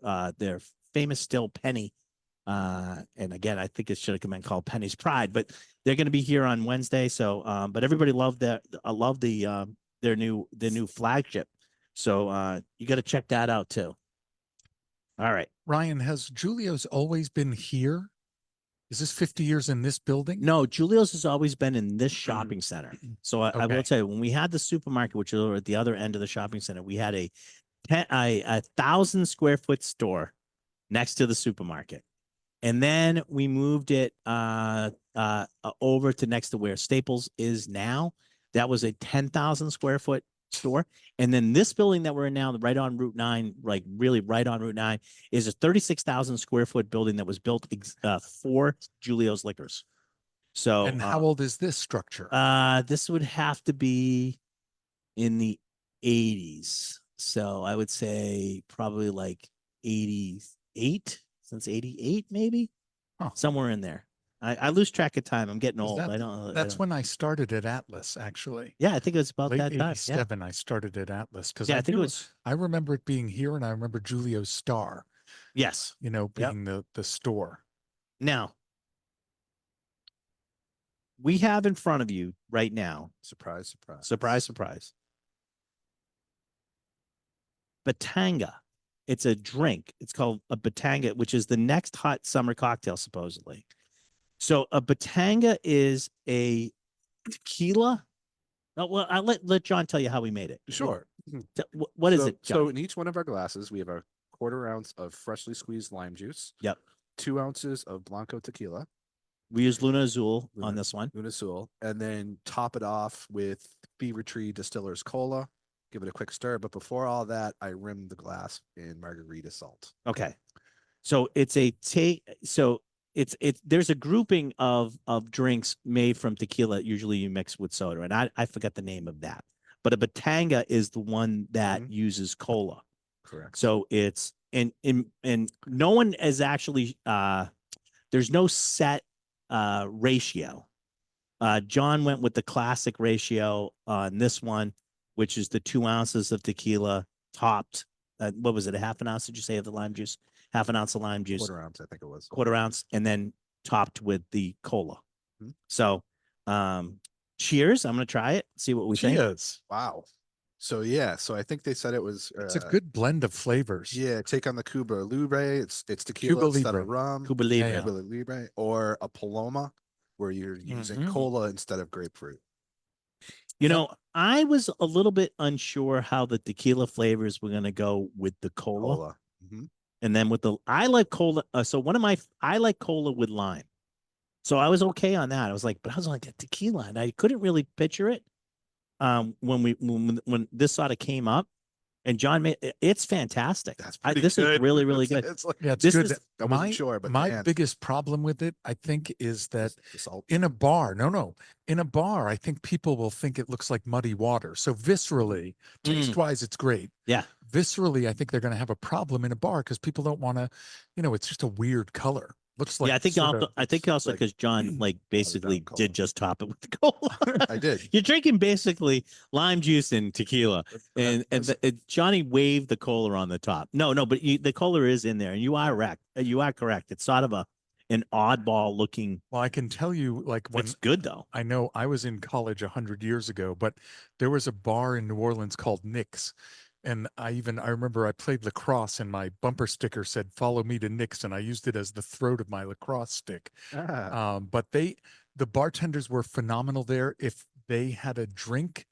famous still Penny. And again, I think it should have been called Penny's Pride, but they're going to be here on Wednesday. So, but everybody loved that. I love their new flagship. So, you got to check that out too. All right. Ryan, has Julio's always been here? Is this 50 years in this building? No, Julio's has always been in this shopping center. So I will Okay. tell you, when we had the supermarket, which was at the other end of the shopping center, we had a 1,000 square foot store next to the supermarket. And then we moved it over to next to where Staples is now. That was a 10,000 square foot store. And then this building that we're in now, right on Route 9, like really right on Route 9, is a 36,000 square foot building that was built for Julio's Liquors. So And how old is this structure? this would have to be in the 80s. So I would say probably like 88, since 88, maybe Huh. somewhere in there. I lose track of time. I'm getting 'Cause old. that- I don't. That's when I started at Atlas, actually. Yeah, I think it was about Late that time. Yeah. 87, I started at Atlas because Yeah, I think it was. I remember it being here, and I remember Julio's Star, Yes. you know, Yep. being the store. Now, we have in front of you right now, Surprise, surprise. surprise, surprise, Batanga. It's a drink. It's called a Batanga, which is the next hot summer cocktail, supposedly. So a Batanga is a tequila. Oh, well, I'll let John tell you how we made it. Sure. What is So- it, John? So in each one of our glasses, we have a 1/4 ounce of freshly squeezed lime juice. Yep. 2 ounces of Blanco tequila, We use Luna Azul on Luna. this one. Unasul, and then top it off with Fever Tree Distillers Cola. Give it a quick stir. But before all that, I rimmed the glass in margarita salt. Okay. So it's a take. So there's a grouping of drinks made from tequila. Usually you mix with soda, and I forgot the name of that. But a Batanga is the one that Mhm. uses cola. Correct. So it's and no one is actually there's no set ratio. John went with the classic ratio on this one, which is the 2 ounces of tequila topped. What was it? A half an ounce? Did you say of the lime juice? Half an ounce of lime juice, Quarter ounce, I think it was. quarter ounce, and then topped with the cola. Mhm. So, cheers! I'm gonna try it. See what we think. Cheers. Wow. So yeah, so I think they said it was. It's a good blend of flavors. Yeah, take on the Cuba Libre. It's tequila instead Libre. of rum. Cuba Libre. Yeah. Cuba Libre, or a Paloma, where you're using Mhm. cola instead of grapefruit. You know, I was a little bit unsure how the tequila flavors were gonna go with the cola. Cola. Mhm. And then with the I like cola. So I like cola with lime. So I was okay on that. I was like, but I was like a tequila, and I couldn't really picture it. When this sort of came up, and John made it's fantastic. That's pretty This good. is really really good. It's like Yeah, it's This good. is- I wasn't sure, but my man, biggest problem with it, I think, is that the salt. in a bar, in a bar, I think people will think it looks like muddy water. So viscerally, taste wise, it's great. Yeah. Viscerally, I think they're going to have a problem in a bar because people don't want to, it's just a weird color. Looks like Yeah, I think sorta- also like because John like basically cola. did just top it with the cola. I did. You're drinking basically lime juice and tequila, and That's- Johnny waved the cola on the top. No, but the cola is in there, and you are correct. You are correct. It's sort of an oddball looking. Well, I can tell you, like when It's good though. I know I was in college 100 years ago, but there was a bar in New Orleans called Nick's. And I remember I played lacrosse and my bumper sticker said, "Follow me to Nick's." And I used it as the throat of my lacrosse stick. But the bartenders were phenomenal there. If they had a drink,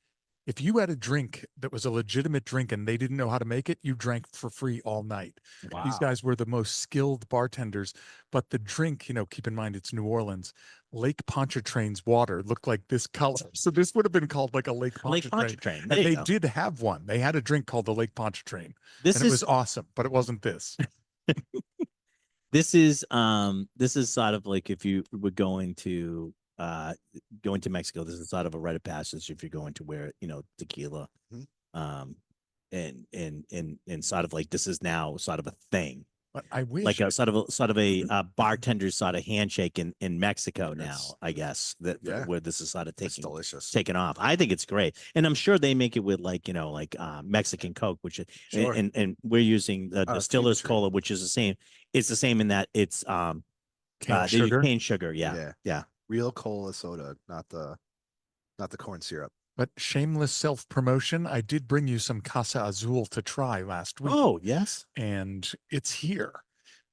if you had a drink that was a legitimate drink and they didn't know how to make it, you drank for free all night. These guys were the most skilled bartenders, but the drink, keep in mind it's New Orleans. Lake Pontchartrain's water looked like this color. So this would have been called like a Lake Lake Pontchartrain. Pontchartrain. And There you they go. did have one. They had a drink called the Lake Pontchartrain. This And it is was awesome, but it wasn't this. this is sort of like if you were going to Mexico, this is sort of a rite of passage if you're going to where tequila. Mhm. And sort of like this is now sort of a thing. But I wish Like a sort of a bartender's sort of handshake in Mexico now, Yes. I guess Yeah. where this is sort of It's taking delicious. taken off. I think it's great, and I'm sure they make it with like Mexican Coke, which is Sure. and we're using the Distiller's Cuba Cola, which is the same. It's the same in that it's cane they use sugar. cane sugar. Yeah. Real cola soda, not the corn syrup. But shameless self-promotion, I did bring you some Casa Azul to try last week. Oh yes. And it's here.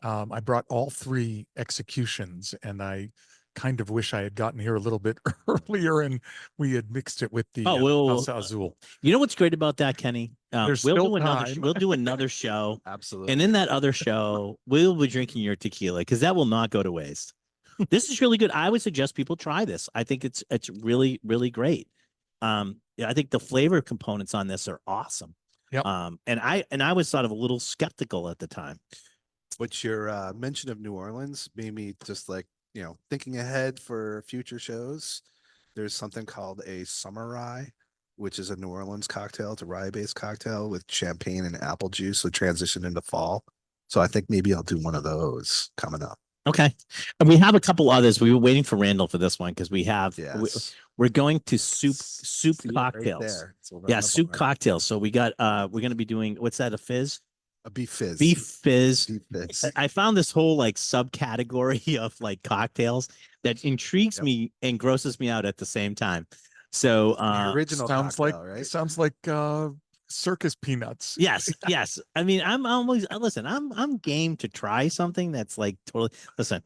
I brought all 3 executions, and I kind of wish I had gotten here a little bit earlier and we had mixed it with the Casa Azul. You know what's great about that, Kenny? There's We'll still do another. time. We'll do another show, Absolutely. and in that other show, we'll be drinking your tequila because that will not go to waste. This is really good. I would suggest people try this. I think it's really really great. Yeah, I think the flavor components on this are awesome. Yep. And I was sort of a little skeptical at the time. But your mention of New Orleans made me just like, thinking ahead for future shows. There's something called a summer rye, which is a New Orleans cocktail. It's a rye-based cocktail with champagne and apple juice, so transition into fall. So I think maybe I'll do one of those coming up. Okay. And we have a couple others. We were waiting for Randall for this one because we have Yes. we're going to soup See it right cocktails. there. It's over on Yeah, the soup bar. cocktails. So we got we're gonna be doing what's that, a fizz? A beef fizz. Beef fizz. Beef fizz. I found this whole like subcategory of like cocktails that intrigues Yep. me and grosses me out at the same time. So The original Sounds cocktail, like right? sounds like circus peanuts. yes. I mean, I'm always listen, I'm game to try something that's like totally listen,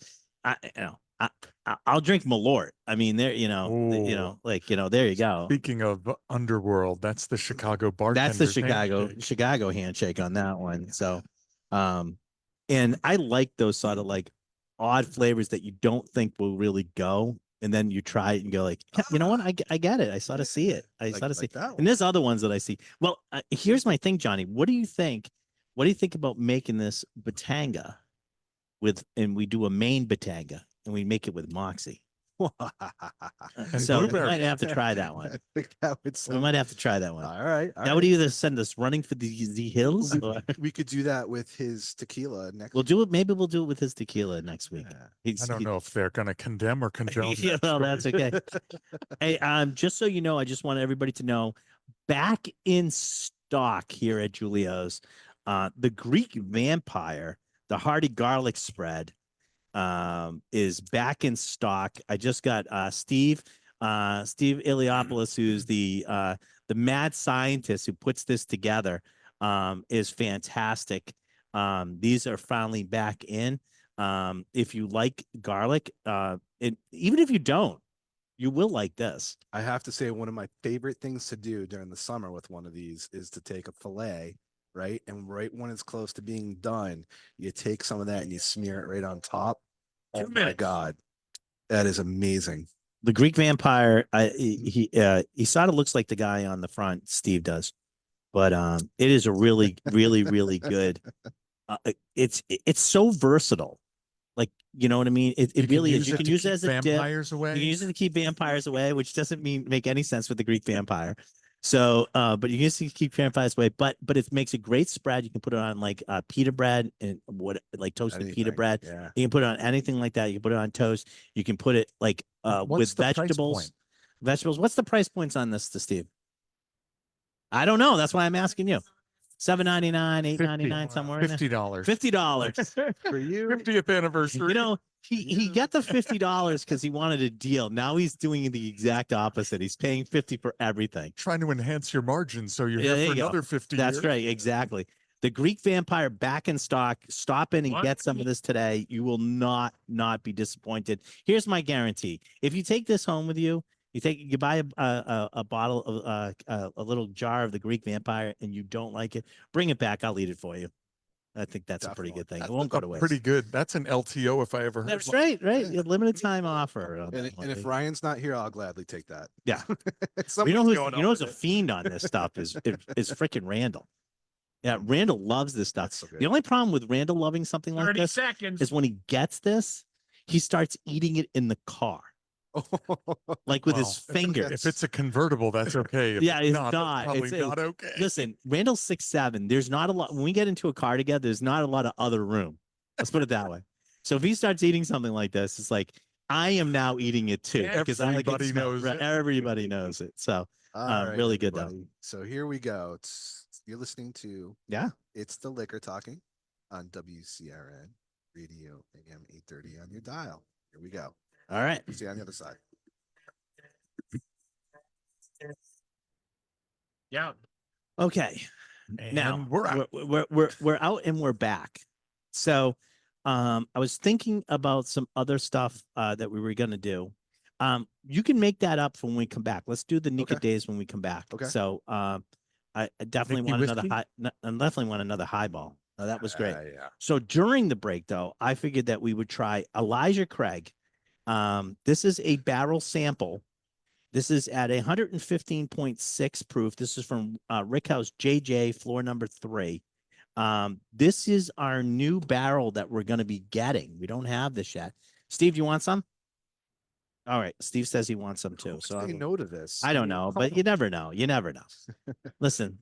I'll drink Malort. I mean, there, Ooh. there you go. Speaking of underworld, that's the Chicago bartender. That's the Chicago handshake on that one. So, and I like those sort of like odd flavors that you don't think will really go, and then you try it and go like, "Yeah, you know what? I get it. I sort of see it. I Like- sort of see. like that And one. there's other ones that I see. Well, here's my thing, Johnny. What do you think? What do you think about making this Batanga and we do a Maine Batanga and we make it with Moxie. So we blueberry. might have to try that one. I think that would We sound- might have to try that one. All right. That would either send us running for the hills. Or we could do that with his tequila next. we'll do it. Maybe we'll do it with his tequila next week. Yeah. He's- I don't he- know if they're going to condemn or condone. Yeah, that well, story. that's okay. Hey, just so you know, I just want everybody to know, back in stock here at Julio's, the Greek Vampire, the hearty garlic spread, is back in stock. I just got Steve Iliopoulos, who's the mad scientist who puts this together, is fantastic. These are finally back in. If you like garlic, even if you don't, you will like this. I have to say, one of my favorite things to do during the summer with one of these is to take a fillet, right? And right when it's close to being done, you take some of that and you smear it right on top. Oh 2 my minutes. God. That is amazing. The Greek Vampire, he sort of looks like the guy on the front, Steve does, but it is a really, really, really good. It's so versatile, like, you know what I mean. It You really is. You it can to use it keep as a dip. vampires You away. can use it to keep vampires away, which doesn't make any sense with the Greek Vampire. So, but you can use it to keep vampires away. But it makes a great spread. You can put it on like pita bread and like toasted pita Anything. bread. Yeah. You can put it on anything like that. You can put it on toast. You can put it like What's with the price vegetables. point? Vegetables. What's the price points on this, to Steve? I don't know. That's why I'm asking you. $7.99, $8.99, somewhere in there. $50. $50. For you. 50th anniversary. You know, he got the $50 because he wanted a deal. Now he's doing the exact opposite. He's paying 50 for everything. Trying to enhance your margins so you're Yeah, here there for you go. another 50 That's years. right. Exactly. The Greek Vampire back in stock. Stop in and What? get some of this today. You will not be disappointed. Here's my guarantee. If you take this home with you, you buy a bottle of a little jar of the Greek Vampire and you don't like it, bring it back. I'll eat it for you. I think that's a pretty good thing. It won't go to waste. Pretty good. That's an LTO if I ever heard That's one. right. A limited time offer. on And, that one. and if Ryan's not here, I'll gladly take that. Yeah. Something's You know who's going on who's a with it. fiend on this stuff is freaking Randall. Yeah, Randall loves this stuff. That's so The good. only problem with Randall loving something like 30 this seconds. is when he gets this, he starts eating it in the car, like with Well, his finger. If it's a convertible, that's okay. If Yeah, it's that's not. probably It's- not okay. Listen, Randall's 6'7". There's not a lot when we get into a car together. There's not a lot of other room. Let's put it that way. So if he starts eating something like this, it's like I am now eating it too because I like Everybody knows it. Everybody knows it. So All right, really good, though. everybody. So here we go. You're listening to yeah, It's the Liquor Talking on WCRN Radio AM 830 on your dial. Here we go. all right. See you on the other side. Yeah. Okay. Now And we're out. we're out and we're back. So I was thinking about some other stuff that we were gonna do. You can make that up when we come back. Let's do the Nika Okay. days when we come back. Okay. So I definitely Nicky want another whiskey? I definitely want another highball. That was great. Yeah. So during the break, though, I figured that we would try Elijah Craig. This is a barrel sample. This is at 115.6 proof. This is from Rickhouse JJ, floor number 3. This is our new barrel that we're going to be getting. We don't have this yet. Steve, you want some? All right. Steve says he wants some too. So Say no to this. I don't know, but you never know. You never know. Listen.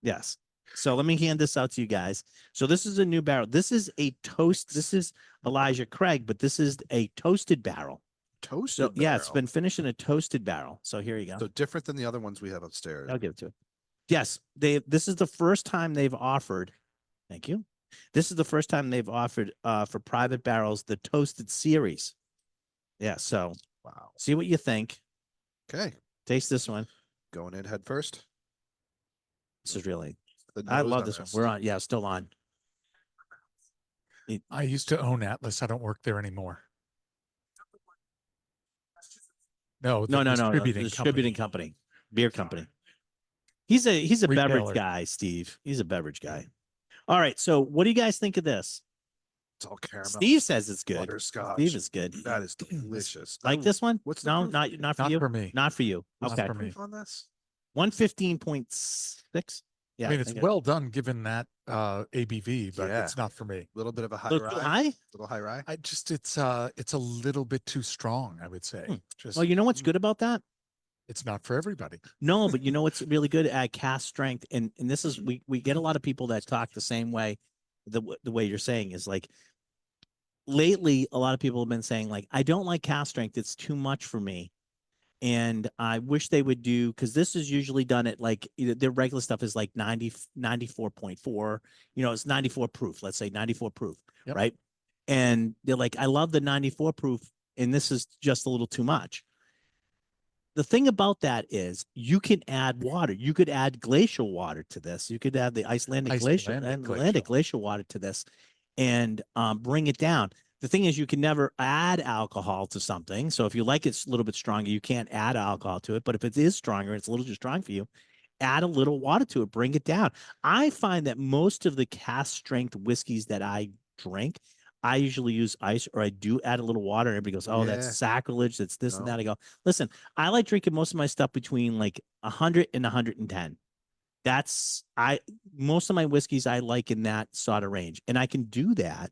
Yes. So let me hand this out to you guys. So this is a new barrel. This is a toast. This is Elijah Craig, but this is a toasted barrel. Toasted. So yeah, it's barrel. been finished in a toasted barrel. So here you go. So different than the other ones we have upstairs. I'll give it to it. Yes, this is the first time they've offered. Thank you. This is the first time they've offered for private barrels the toasted series. Yeah. So Wow. see what you think. Okay. Taste this one. Going in head first. This is really. The I nose love on this one. We're on. Yeah, still on. I used to own Atlas. I don't work there anymore. No, No, the no, no. distributing company. Company, beer company. He's a beverage Retailer. guy, Steve. He's a beverage guy. All right. So what do you guys think of this? It's all caramel. Steve says it's good. Butterscotch. Steve is good. That is delicious. Like this one? What's the No, proof? not for Not you. for me. Not for you. Not Okay. for me. Proof on this? 115.6. Yeah, I mean, it's think well done given that ABV, but Yeah. it's not for me. A little bit of a high Little rye. too high? Little high rye. I just it's a little bit too strong, I would say. Hmm. Just Well, you know what's good about that? it's not for everybody. No, but you know what's really good at cast strength, and this is we get a lot of people that talk the same way, the way you're saying is like lately a lot of people have been saying like I don't like cast strength, it's too much for me, and I wish they would do because this is usually done at like their regular stuff is like 94.4, it's 94 proof, let's say 94 proof, Yep. right? And they're like, I love the 94 proof, and this is just a little too much. The thing about that is you can add water. You could add glacial water to this. You could add the Icelandic glacial water to this and bring it down. The thing is you can never add alcohol to something. So if you like it's a little bit stronger, you can't add alcohol to it. But if it is stronger, it's a little too strong for you, add a little water to it, bring it down. I find that most of the cast strength whiskeys that I drink, I usually use ice or I do add a little water. And everybody goes, oh, Yeah. that's sacrilege. That's this and No. that. I go, listen, I like drinking most of my stuff between like 100 and 110. That's most of my whiskeys I like in that sort of range. And I can do that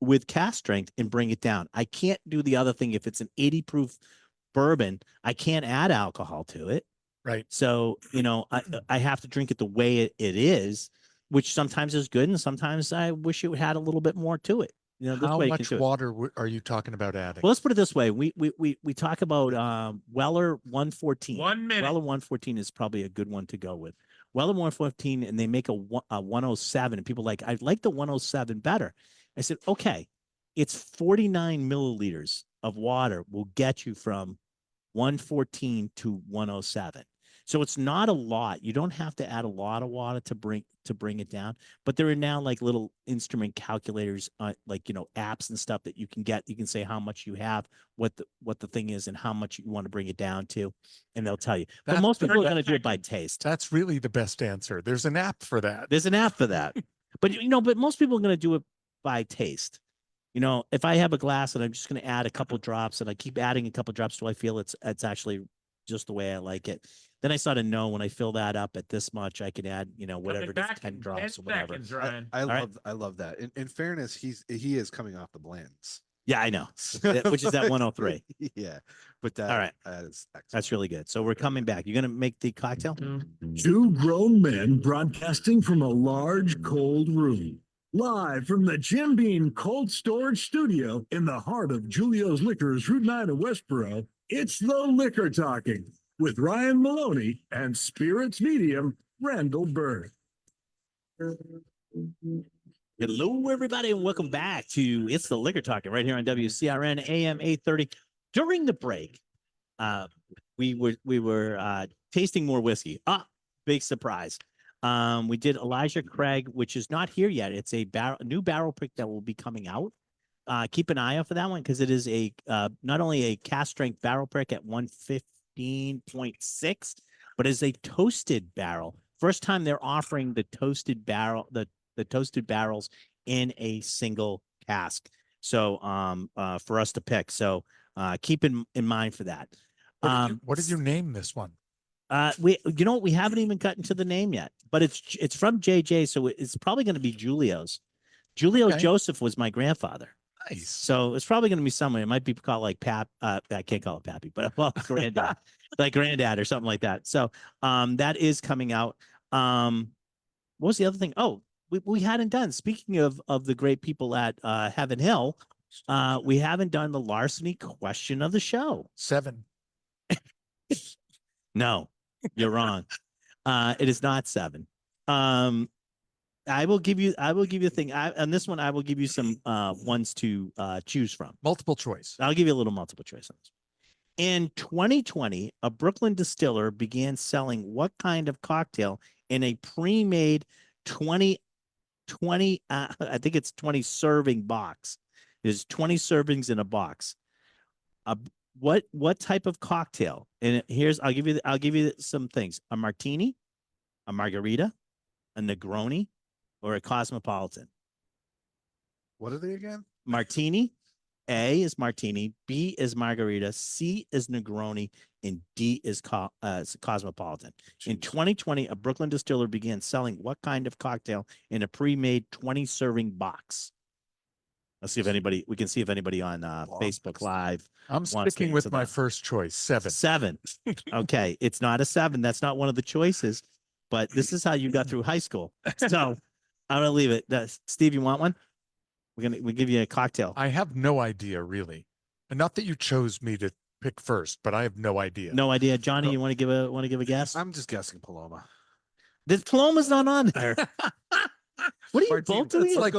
with cast strength and bring it down. I can't do the other thing. If it's an 80 proof bourbon, I can't add alcohol to it. Right. So, I have to drink it the way it is, which sometimes is good. And sometimes I wish it had a little bit more to it. This How way you can much do it. water are you talking about adding? Well, let's put it this way. We talk about Weller 114. 1 minute. Weller 114 is probably a good one to go with. Weller 114, and they make a 107, and people are like, I like the 107 better. I said, okay, it's 49 milliliters of water will get you from 114 to 107. So it's not a lot. You don't have to add a lot of water to bring it down. But there are now like little instrument calculators, like apps and stuff that you can get. You can say how much you have, what the thing is, and how much you want to bring it down to, and they'll tell you. But most people are going to do it by taste. That's really the best answer. There's an app for that. There's an app for that. But but most people are going to do it by taste. If I have a glass and I'm just going to add a couple drops and I keep adding a couple drops till I feel it's actually just the way I like it. Then I sort of know when I fill that up at this much, I can add, whatever it is, 10 drops or whatever. I love that. In fairness, he is coming off the blends. Yeah, I know. Which is at 103. Yeah, but that All right. that is excellent. That's really good. So we're coming back. You're going to make the cocktail? Two grown men broadcasting from a large cold room. Live from the Jim Beam Cold Storage Studio in the heart of Julio's Liquors, Route 9 in Westboro, it's the Liquor Talking with Ryan Maloney and Spirits Medium, Randall Bird. Hello, everybody, and welcome back to It's the Liquor Talking right here on WCRN AM 830. During the break, we were tasting more whiskey. Big surprise. We did Elijah Craig, which is not here yet. It's a new barrel pick that will be coming out. Keep an eye out for that one because it is not only a cast strength barrel pick at 115.6, but is a toasted barrel. First time they're offering the toasted barrel, the toasted barrels in a single cask. So for us to pick. So keep in mind for that. What did you name this one? We haven't even gotten to the name yet, but it's from JJ, so it's probably going to be Julio's. Julio's Okay. Joseph was my grandfather, Nice. so it's probably going to be someone. It might be called like Pap. I can't call it Pappy, but granddad, like granddad or something like that. So that is coming out. What was the other thing? Oh, we hadn't done. Speaking of the great people at Heaven Hill, we haven't done the larceny question of the show. 7. No, you're wrong. It is not 7. I will give you a thing. On this one, I will give you some ones to choose from. Multiple choice. I'll give you a little multiple choice on this. In 2020, a Brooklyn distiller began selling what kind of cocktail in a pre-made 20 I think it's 20 serving box. There's 20 servings in a box. What type of cocktail? And I'll give you some things. A martini, a margarita, a Negroni, or a cosmopolitan. What are they again? Martini, A is martini, B is margarita, C is Negroni, and D is cosmopolitan. In 2020, a Brooklyn distiller began selling what kind of cocktail in a pre-made 20-serving box? Let's see if anybody, we can see if anybody on Facebook Live. I'm wants to sticking with answer my that. first choice, 7. 7. Okay, it's not a 7. That's not one of the choices, but this is how you got through high school. So I'm gonna leave it. Steve, you want one? We give you a cocktail. I have no idea, really. And not that you chose me to pick first, but I have no idea. No idea, Johnny. You want to give a guess? I'm just guessing Paloma. This Paloma's not on there. What are you Martini. both doing? It's like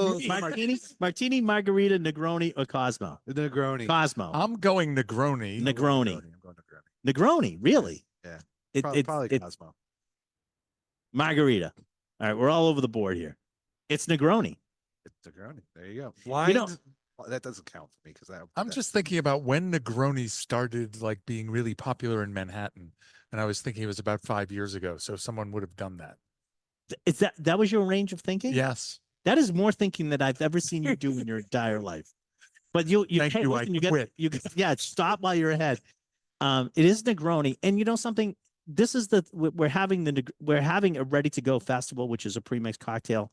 me. Martini, margarita, Negroni, or Cosmo? The Negroni. Cosmo. I'm going Negroni. Negroni. I'm going Negroni. Negroni, really? Yeah. It's Probably Cosmo. margarita. All right, we're all over the board here. It's Negroni. It's Negroni. There you go. You know- Well, that doesn't count for me because I'm just thinking about when Negroni started like being really popular in Manhattan. And I was thinking it was about 5 years ago. So someone would have done that. Is that was your range of thinking? Yes. That is more thinking than I've ever seen you do in your entire life. But you Thank can't you, I listen, quit. yeah, stop while you're ahead. It is Negroni, and you know something. This is we're having a ready to go festival, which is a pre-mixed cocktail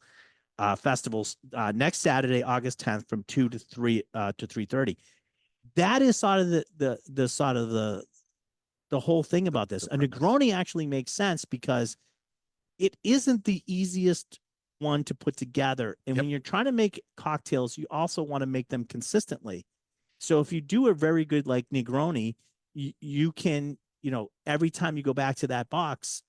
festivals next Saturday, August 10th, from 2 to 3 to 3:30. That is sort of the sort of the whole thing about this. A Negroni actually makes sense because it isn't the easiest one to put together. And Yep. when you're trying to make cocktails, you also want to make them consistently. So if you do a very good like Negroni, you can, every time you go back to that box,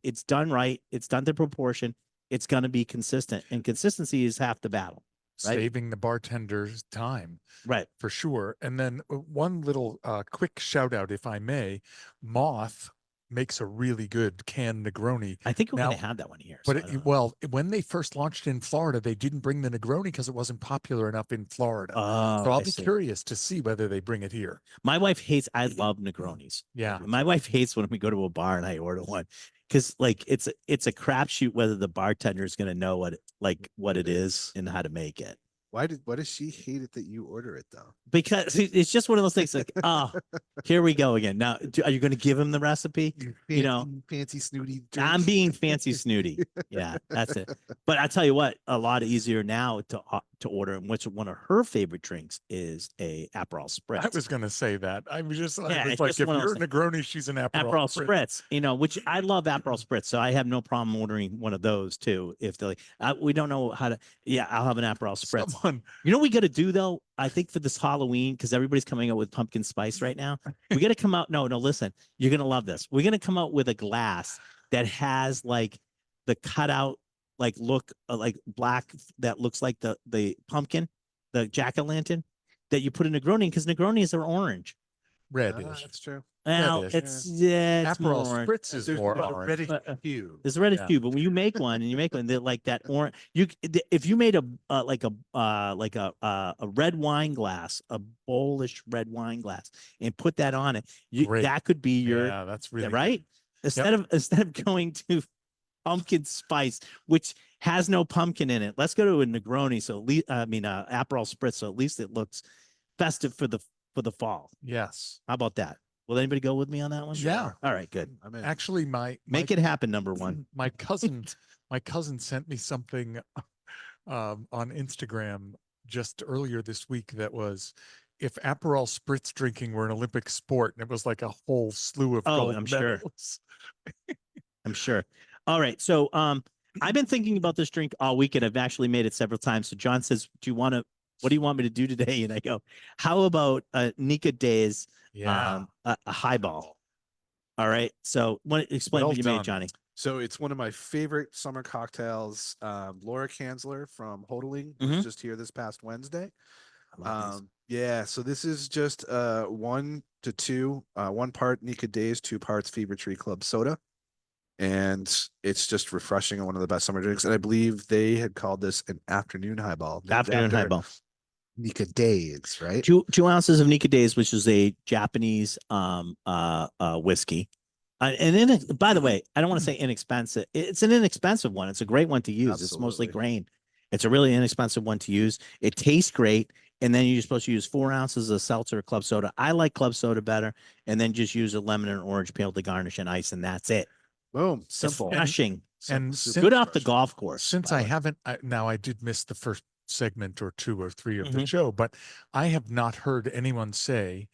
it's done right. It's done to proportion. It's going to be consistent, and consistency is half the battle. Right. Saving the bartender's time. Right. For sure. And then one little quick shout out, if I may, Moth makes a really good canned Negroni. I think we're going Now- to have that one here. But so I don't know. well, when they first launched in Florida, they didn't bring the Negroni because it wasn't popular enough in Florida. Oh, So I'll I be see. curious to see whether they bring it here. My wife hates. I love Negronis. Yeah. My wife hates when we go to a bar and I order one because like it's a crapshoot whether the bartender is going to know what it is and how to make it. Why does she hate it that you order it though? Because it's just one of those things like, oh, here we go again. Now, are you going to give him the recipe? You know, fancy snooty. I'm drink. being fancy snooty. Yeah, that's it. But I tell you what, a lot easier now to order. And which one of her favorite drinks is a Aperol Spritz. I was going to say that. I was just Yeah, I was it's like, just if one of you're those a Negroni, she's an Aperol. Aperol Spritz. Spritz, which I love Aperol Spritz, so I have no problem ordering one of those too. If they, we don't know how to, yeah, I'll have an Aperol Spritz. Someone, You know what we got to do though? I think for this Halloween, because everybody's coming out with pumpkin spice right now, we got to come out. No, listen, you're gonna love this. We're gonna come out with a glass that has like the cutout, like look like black that looks like the pumpkin, the jack-o'-lantern that you put in Negroni because Negronis are orange. reddish. That's true. Well, Reddish. it's Aperol more orange. Spritz is more orange. Reddish Uh, hue. There's a reddish Yeah. hue, but when you make one and you make one, they're like that orange. If you made a red wine glass, a bowlish red wine glass, and put that on it, Great. that could be your Yeah, that's really right. Instead of going to pumpkin spice, which has no pumpkin in it, let's go to a Negroni. So at least, Aperol Spritz. So at least it looks festive for the fall. Yes. How about that? Will anybody go with me on that one? Yeah. All right, good. I'm in. Actually, Make it happen. Number one. my cousin sent me something on Instagram just earlier this week that was if Aperol Spritz drinking were an Olympic sport, and it was like a whole slew of Oh, gold I'm sure. medals. I'm sure. All right. So I've been thinking about this drink all week and I've actually made it several times. So John says, what do you want me to do today? And I go, how about Nika Days Yeah. a highball? All right. So explain Well what you done. made, Johnny. So it's one of my favorite summer cocktails. Laura Kanzler from Hodling Mhm. was just here this past Wednesday. I love these. Yeah, so this is just 1 to 2, 1 part Nika Days, 2 parts Fever Tree Club soda. And it's just refreshing and one of the best summer drinks. And I believe they had called this an afternoon highball. named Afternoon after highball. Nika Days, right? 2 ounces of Nika Days, which is a Japanese whiskey. And then, by the way, I don't want to say inexpensive. It's an inexpensive one. It's a great one to use. It's mostly Absolutely. grain. It's a really inexpensive one to use. It tastes great. and then you're supposed to use 4 ounces of seltzer or club soda. I like club soda better, and then just use a lemon and orange peel to garnish and ice, and that's it. Boom. It's Simple. refreshing. and Super since- Good off the refreshing. golf course. Since by I the way. haven't, now I did miss the first segment or 2 or 3 of the Mhm. show, but I have not heard anyone say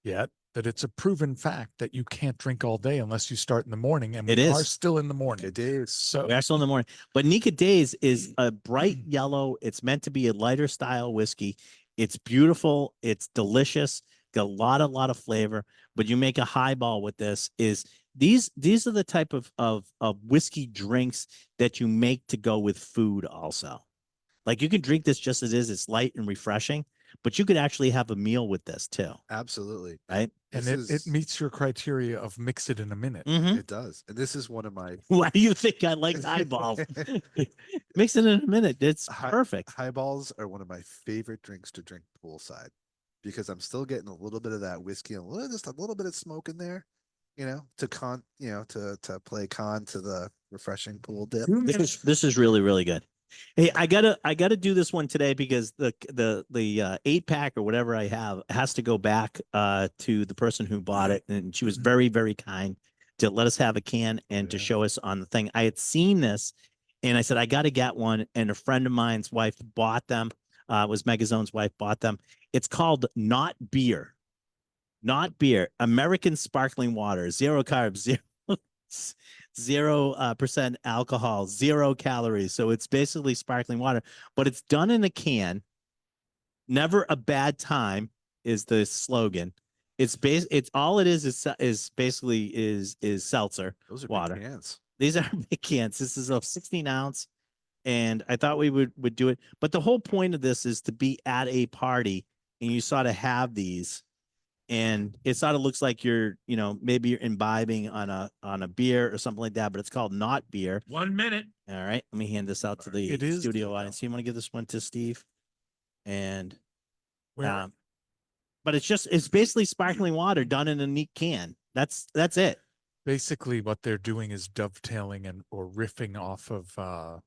yet that it's a proven fact that you can't drink all day unless you start in the morning, and It we is. are still in the morning. It is. So We are still in the morning. But Nika Days is a bright yellow. It's meant to be a lighter style whiskey. It's beautiful. It's delicious. Got a lot of flavor. But you make a highball with this. These are the type of whiskey drinks that you make to go with food also. Like you can drink this just as is. It's light and refreshing, but you could actually have a meal with this too, Absolutely. right? and This it is- meets your criteria of mix it in a minute. Mhm. It does. And this is one of my Why do you think I like highballs? Mix it in a minute. It's Hi- perfect. highballs are one of my favorite drinks to drink poolside because I'm still getting a little bit of that whiskey and just a little bit of smoke in there, to play con to the refreshing pool dip. This is really good. Hey, I gotta do this one today because the 8-pack or whatever I have has to go back to the person who bought it, and she was very kind to let us have a can and to Yeah. show us on the thing. I had seen this, and I said I got to get one, and a friend of mine's wife bought them. Was Megazone's wife bought them. It's called Not Beer, American sparkling water, 0 carbs, 0% alcohol, 0 calories. So it's basically sparkling water, but it's done in a can. Never a bad time is the slogan. It's all it is basically is seltzer. Those are water. big cans. These are big cans. This is a 16 ounce, and I thought we would do it. But the whole point of this is to be at a party and you sort of have these, and it sort of looks like maybe you're imbibing on a beer or something like that, but it's called Not Beer. 1 minute. All right, let me hand this out to the It is studio good, audience. You want to give this one to Steve? And Where- but it's basically sparkling water done in a neat can. That's it. Basically, what they're doing is dovetailing or riffing off of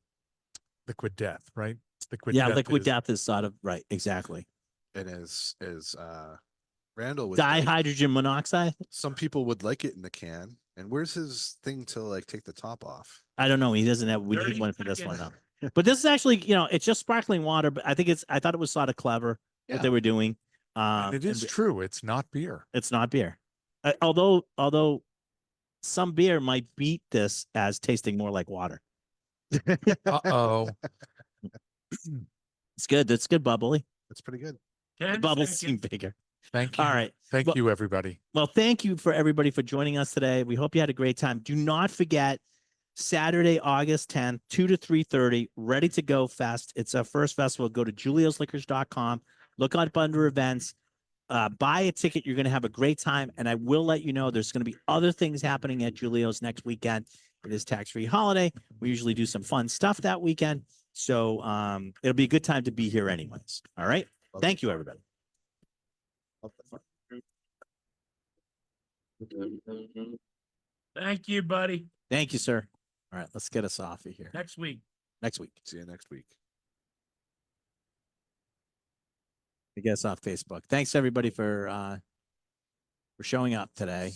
Liquid Death, right? Liquid Yeah, Death liquid is- death is sort of right, exactly. And as Randall would say, Dihydrogen monoxide. some people would like it in the can. And where's his thing to like take the top off? I don't know. He doesn't have. We 30 need one for this one seconds. though. But this is actually, it's just sparkling water. But I thought it was sort of clever what they Yeah. were doing. And it is and true. It's not beer. It's not beer. Although some beer might beat this as tasting more like water. Uh-oh. It's good. It's good bubbly. That's pretty good. The 10 bubbles seconds. seem bigger. Thank you. All right. Thank Well- you, everybody. Well, thank you for everybody for joining us today. We hope you had a great time. Do not forget Saturday, August 10th, 2 to 3:30, Ready to Go Fest. It's our first festival. Go to juliosliquors.com, look up under events, buy a ticket. You're going to have a great time. And I will let you know there's going to be other things happening at Julio's next weekend. It is tax-free holiday. We usually do some fun stuff that weekend. So it'll be a good time to be here anyways. All right. Thank you, everybody. Thank you, buddy. Thank you, sir. All right, let's get us off of here. Next week. Next week. See you next week. I guess off Facebook. Thanks everybody for showing up today.